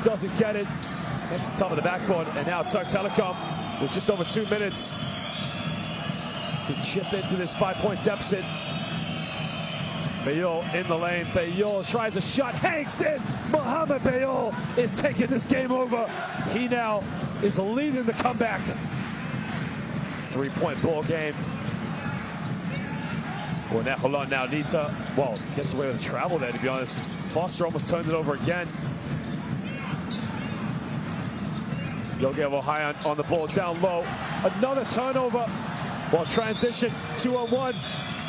[SPEAKER 1] Doesn't get it. Gets the top of the backboard. And now Türk Telekom with just over 2 minutes can chip into this 5-point deficit. Bayul in the lane. Bayul tries a shot. Hanks in. Mohamed Bayul is taking this game over. He now is leading the comeback. 3-point ball game. UNET Holon now needs to, well, gets away with the travel there, to be honest. Foster almost turned it over again. UNET Holon on the ball down low. Another turnover. Well, transition, 2-on-1.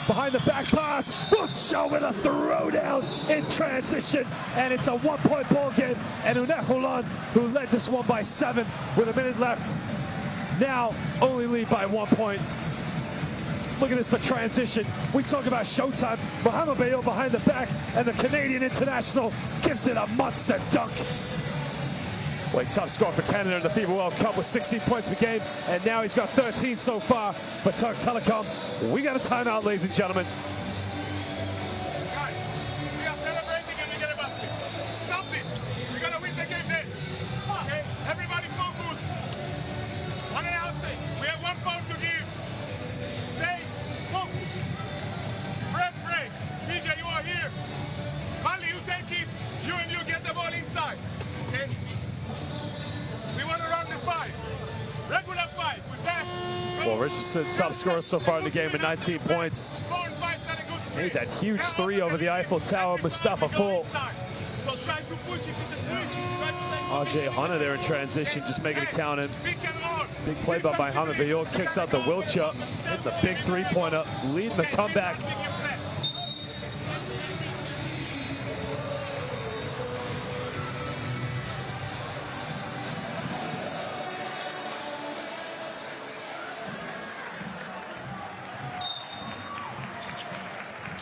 [SPEAKER 1] Behind the back pass. Bucho with a throwdown in transition. And it's a 1-point ball game. And UNET Holon, who led this one by 7 with a minute left, now only lead by 1 point. Look at this for transition. We talk about showtime. Mohamed Bayul behind the back, and the Canadian international gives it a monster dunk. Well, top score for Canada in the FIBA World Cup with 16 points per game, and now he's got 13 so far for Türk Telekom. We got a timeout, ladies and gentlemen.
[SPEAKER 2] Guys, we are celebrating and we get a basket. Stop this. We're going to win the game then. Okay? Everybody focus. On the outside. We have 1 foul to give. Stay focused. Press break. DJ, you are here. Mali, you take it. You and you get the ball inside. Okay? We want to run the 5. Regular 5. We pass.
[SPEAKER 1] Well, Richardson, top scorer so far in the game with 19 points. Made that huge 3 over the Eiffel Tower. Mustafa Full. RJ Hunter there in transition, just making it count in. Big play by Mohamed Bayul, kicks out the Wiltshire. Hitting the big 3-pointer, leading the comeback.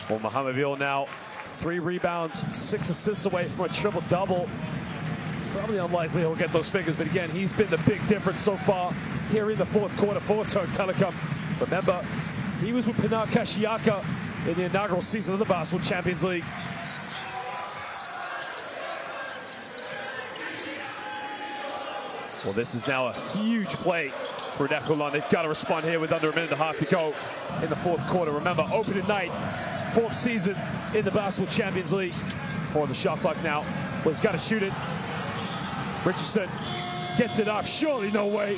[SPEAKER 1] Well, Mohamed Bayul now 3 rebounds, 6 assists away from a triple-double. Probably unlikely he'll get those figures, but again, he's been the big difference so far here in the 4th quarter for Türk Telekom. Remember, he was with Pinar Kashiaka in the inaugural season of the Basketball Champions League. Well, this is now a huge play for UNET Holon. They've got to respond here with under a minute and a half to go in the 4th quarter. Remember, opening night, 4th season in the Basketball Champions League. For the shot clock now. Well, he's got to shoot it. Richardson gets it off. Surely no way.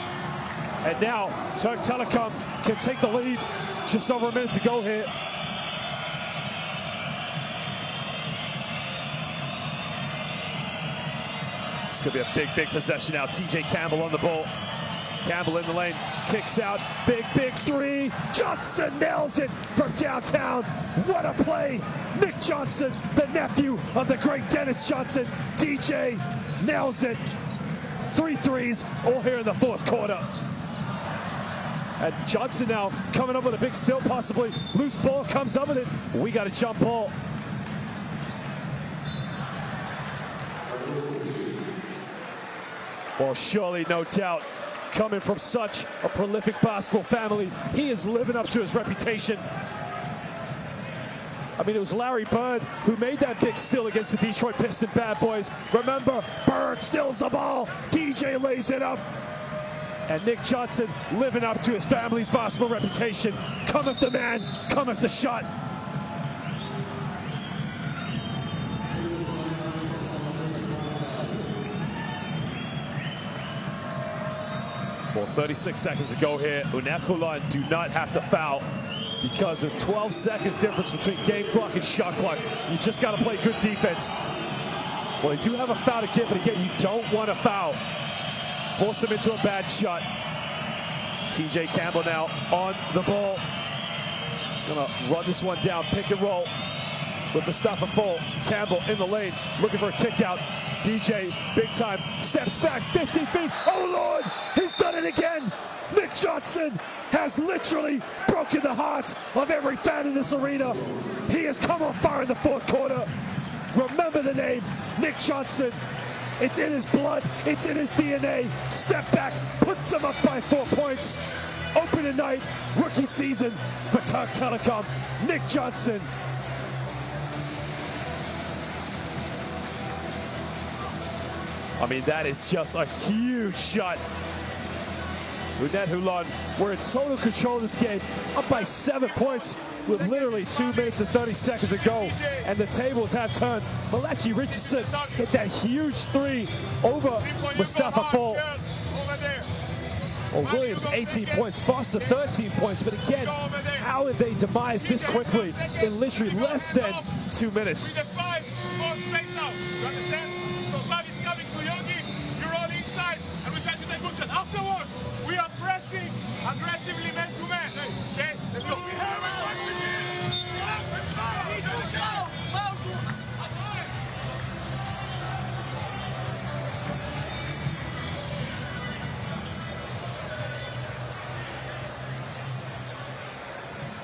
[SPEAKER 1] And now Türk Telekom can take the lead. Just over a minute to go here. This is going to be a big, big possession now. TJ Campbell on the ball. Campbell in the lane, kicks out, big 3. Johnson nails it from downtown. What a play. Nick Johnson, the nephew of the great Dennis Johnson. DJ nails it. 3 threes, all here in the 4th quarter. And Johnson now coming up with a big steal, possibly. Loose ball comes up with it. We got a jump ball. Well, surely, no doubt, coming from such a prolific basketball family, he is living up to his reputation. I mean, it was Larry Bird who made that big steal against the Detroit Piston Bad Boys. Remember, Bird steals the ball, DJ lays it up. And Nick Johnson living up to his family's basketball reputation. Cometh the man, cometh the shot. Well, 36 seconds to go here. UNET Holon do not have to foul because there's 12 seconds difference between game clock and shot clock. You just got to play good defense. Well, they do have a foul to get, but again, you don't want to foul. Force him into a bad shot. TJ Campbell now on the ball. He's going to run this one down, pick and roll with Mustafa Full. Campbell in the lane, looking for a kick out. DJ, big time, steps back 50 feet. Oh, Lord, he's done it again. Nick Johnson has literally broken the hearts of every fan in this arena. He has come on fire in the 4th quarter. Remember the name, Nick Johnson. It's in his blood, it's in his DNA. Step back, puts him up by 4 points. Opening night, rookie season for Türk Telekom. Nick Johnson I mean, that is just a huge shot. UNET Holon were in total control of this game, up by 7 points with literally 2 minutes and 30 seconds to go, and the tables have turned. Malachi Richardson hit that huge three over Mustafa Fall. Well, Williams 18 points, Foster 13 points, but again, how have they demised this quickly in literally less than 2 minutes?
[SPEAKER 2] Afterwards, we are pressing aggressively man to man. Okay, let's go.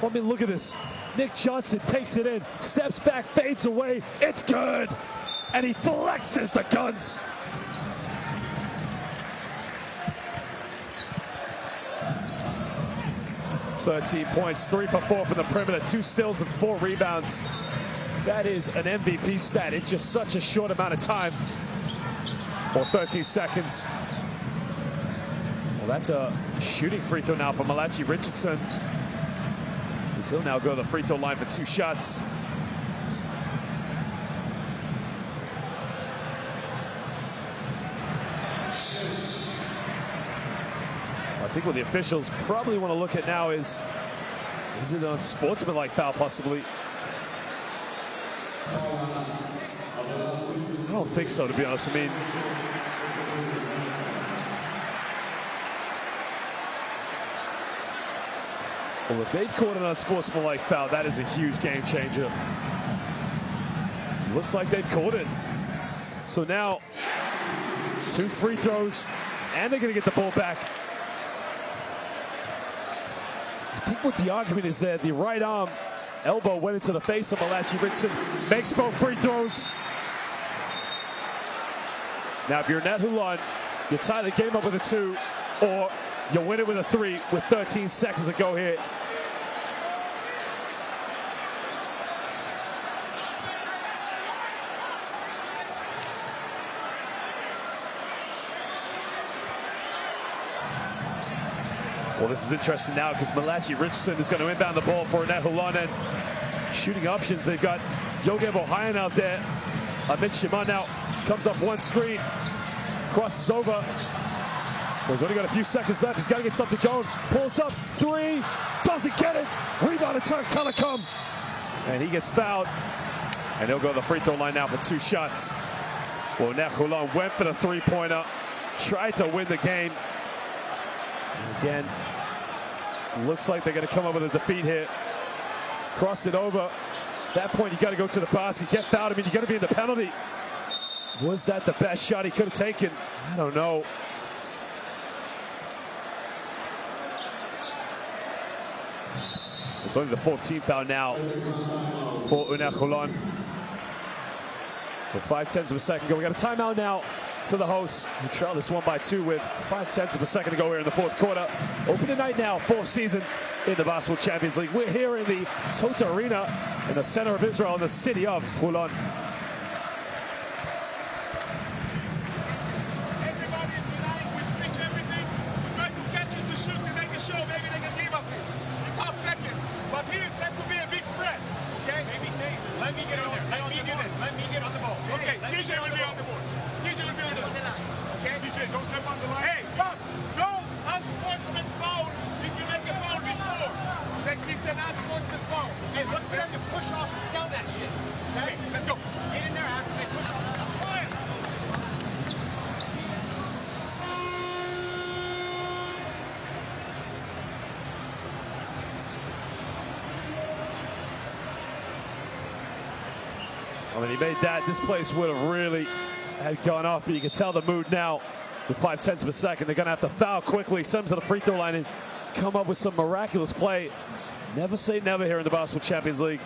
[SPEAKER 1] I mean, look at this. Nick Johnson takes it in, steps back, fades away. It's good. And he flexes the guns. "13 points, 3 for 4 from the perimeter, 2 steals and 4 rebounds. That is an MVP stat in just such a short amount of time. Or 13 seconds. Well, that's a shooting free throw now for Malachi Richardson. He'll now go to the free throw line for 2 shots. I think what the officials probably want to look at now is it an unsportsmanlike foul possibly? I don't think so, to be honest. I mean, well, if they've caught an unsportsmanlike foul, that is a huge game changer. Looks like they've caught it. So now, 2 free throws, and they're going to get the ball back. I think what the argument is there, the right arm elbow went into the face of Malachi Richardson, makes both free throws. Now, if you're UNET Holon, you tie the game up with a 2, or you win it with a 3 with 13 seconds to go here. Well, this is interesting now because Malachi Richardson is going to inbound the ball for UNET Holon, and shooting options. They've got Yogev Ohayan out there. Amit Shimon now comes off one screen, crosses over. Well, he's only got a few seconds left. He's got to get something going. Pulls up, 3, doesn't get it. Rebound to Türk Telekom. And he gets fouled. And he'll go to the free throw line now for 2 shots. Well, UNET Holon went for the 3-pointer, tried to win the game. And again, looks like they're going to come up with a defeat here. Cross it over. At that point, you got to go to the basket, get fouled. I mean, you got to be in the penalty. Was that the best shot he could have taken? I don't know. It's only the 14th foul now for UNET Holon. With 0.5 of a second to go. We got a timeout now to the hosts. We trail this one by 2 with 0.5 of a second to go here in the 4th quarter. Opening night now, 4th season in the Basketball Champions League. We're here in the Tota Arena in the center of Israel in the city of Holon.
[SPEAKER 2] Everybody is denying, we switch everything. We try to catch it to shoot to make a show. Maybe they can give up this. It's half second. But here it has to be a big press. Okay? Maybe Dave. Let me get on there. Let me get it. Let me get on the ball. Okay, DJ will be on the board. DJ will be on the board. Okay? DJ, don't step on the line. Hey, but no unsportsman foul if you make a foul before. It's an unsportsman foul. Hey, look for them to push off and sell that shit. Okay? Let's go. Get in there after they push off.
[SPEAKER 1] I mean, he made that. This place would have really had gone off, but you can tell the mood now. With 0.5 of a second, they're going to have to foul quickly, send them to the free throw line, and come up with some miraculous play. Never say never here in the Basketball Champions League.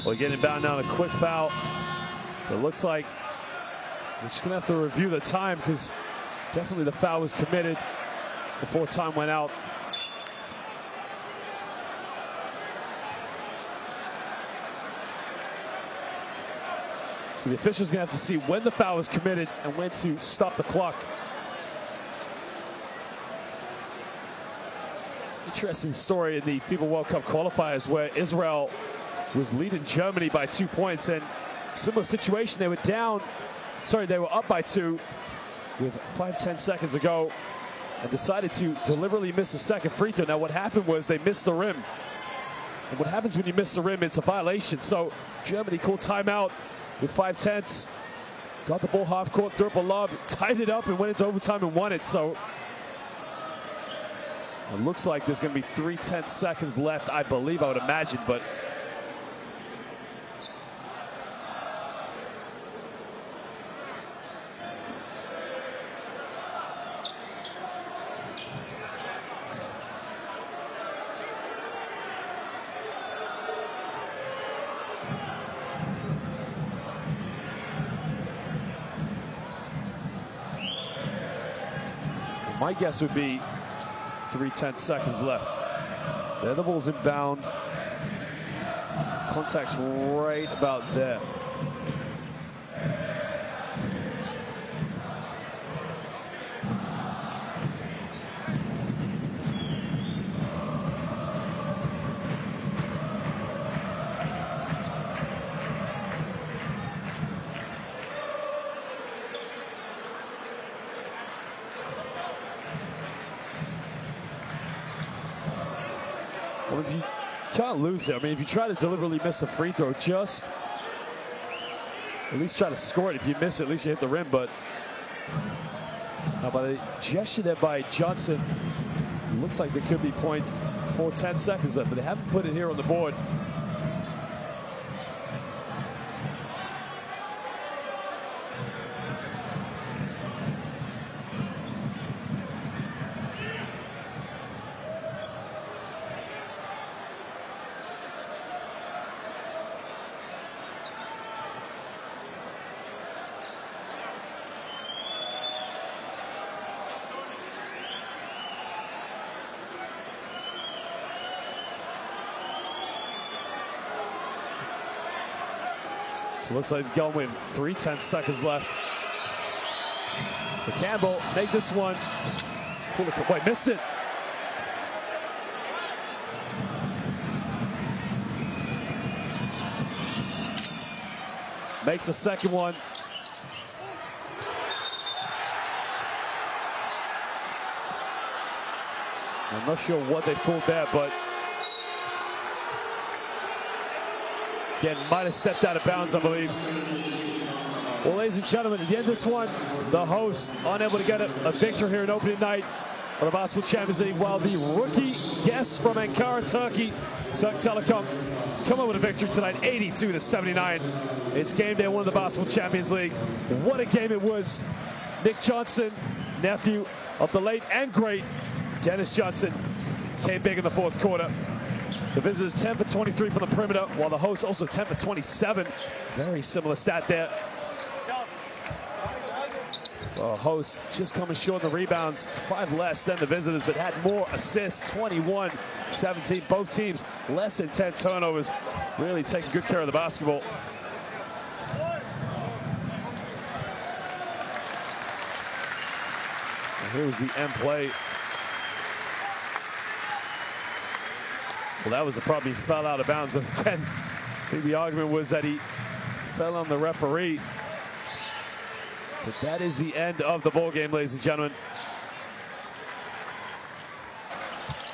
[SPEAKER 1] Well, getting inbound now, a quick foul It looks like they're just going to have to review the time because definitely the foul was committed before time went out. So the official's going to have to see when the foul was committed and when to stop the clock. Interesting story in the FIBA World Cup qualifiers where Israel was leading Germany by 2 points, and similar situation, they were up by 2 with 5-10 seconds ago and decided to deliberately miss a second free throw. Now what happened was they missed the rim. And what happens when you miss the rim, it's a violation. So Germany called timeout with 5/10. Got the ball half court, threw up a lob, tied it up and went into overtime and won it. So it looks like there's going to be 3/10 seconds left, I believe, I would imagine, but my guess would be 3/10 seconds left. There, the ball's inbound. Contact's right about there. Well, if you can't lose it, I mean, if you try to deliberately miss a free throw, just at least try to score it. If you miss it, at least you hit the rim. But now by the gesture there by Johnson, it looks like there could be 10 seconds left, but they haven't put it here on the board. So it looks like going with 3/10 seconds left. So Campbell make this one. Wait, missed it. Makes a second one. I'm not sure what they've called there, but again, might have stepped out of bounds, I believe. Well, ladies and gentlemen, at the end of this one, the hosts unable to get a victory here in opening night of the Basketball Champions League, while the rookie guests from Ankara, Turkey, Türk Telekom, come up with a victory tonight, 82-79. It's game day one of the Basketball Champions League. What a game it was. Nick Johnson, nephew of the late and great Dennis Johnson, came big in the fourth quarter. The visitors 10 for 23 from the perimeter, while the hosts also 10 for 27. Very similar stat there. Well, hosts just coming short in the rebounds, 5 less than the visitors, but had more assists, 21-17. Both teams less than 10 turnovers, really taking good care of the basketball. And here was the end play. Well, that was a problem. He fell out of bounds. Again, I think the argument was that he fell on the referee. But that is the end of the ball game, ladies and gentlemen.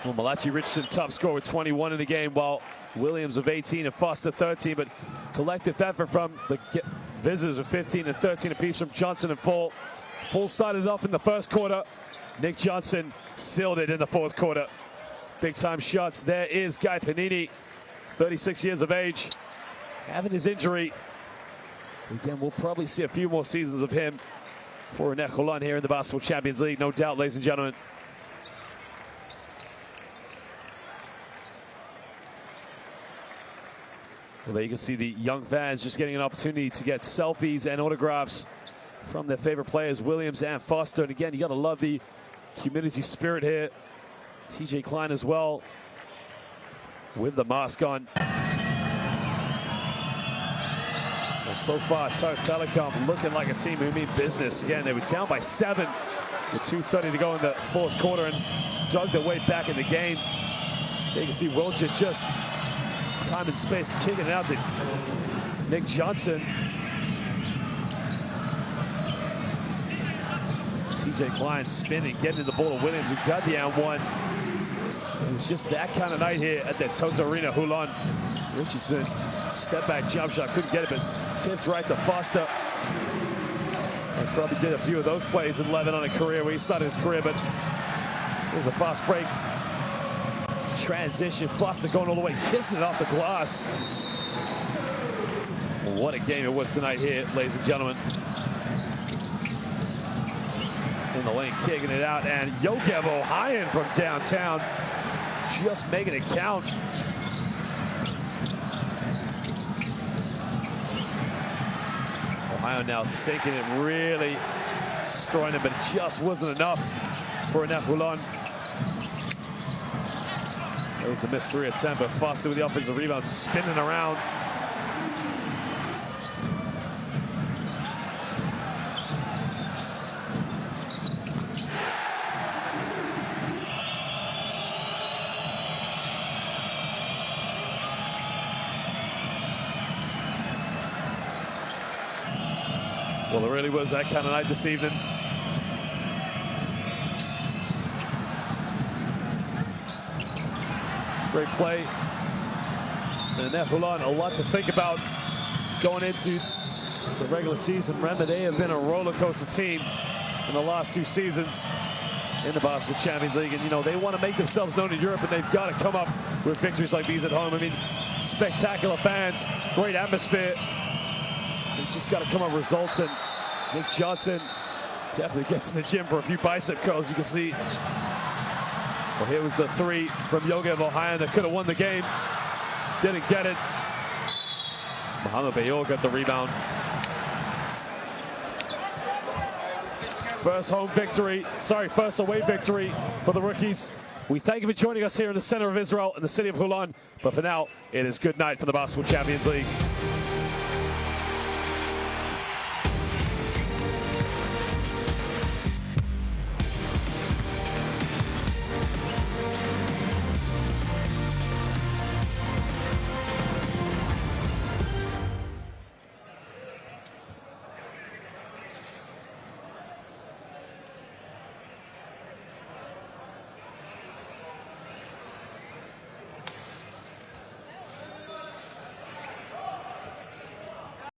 [SPEAKER 1] Well, Malachi Richardson top scorer with 21 in the game, while Williams with 18 and Foster 13. But collective effort from the visitors with 15 and 13 apiece from Johnson and Full. Full started off in the first quarter. Nick Johnson sealed it in the fourth quarter. Big time shots. There is Guy Panini, 36 years of age, having his injury. Again, we'll probably see a few more seasons of him for UNET Holon here in the Basketball Champions League, no doubt, ladies and gentlemen. Well, there you can see the young fans just getting an opportunity to get selfies and autographs from their favorite players, Williams and Foster. And again, you got to love the community spirit here. TJ Klein as well with the mask on. Well, so far, Türk Telekom looking like a team who mean business. Again, they were down by 7 with 2:30 to go in the fourth quarter and dug their way back in the game. There you can see Wilcher just time and space kicking it out to Nick Johnson. TJ Klein spinning, getting to the ball to Williams, who got the and one. It was just that kind of night here at the Toto Arena, Holon. Richardson, step back jump shot, couldn't get it, but tipped right to Foster. And probably did a few of those plays in Levin on a career where he started his career, but there's a fast break. Transition, Foster going all the way, kissing it off the glass. What a game it was tonight here, ladies and gentlemen. In the lane, kicking it out, and Yogev Ohayon from downtown, just making it count. Ohayon now sinking it, really destroying it, but it just wasn't enough for UNET Holon. That was the missed 3 attempt, but Foster with the offensive rebound, spinning around. Well, it really was that kind of night this evening. Great play. And UNET Holon, a lot to think about going into the regular season. Remember, they have been a roller coaster team in the last 2 seasons in the Basketball Champions League. And, you know, they want to make themselves known in Europe, and they've got to come up with victories like these at home. I mean, spectacular fans, great atmosphere. They just got to come up with results. And Nick Johnson definitely gets in the gym for a few bicep curls, you can see. Well, here was the 3 from Yogev Ohayon that could have won the game. Didn't get it. Mohamed Bayor got the rebound. First away victory for the rookies. We thank you for joining us here in the center of Israel in the city of Holon. But for now, it is good night for the Basketball Champions League.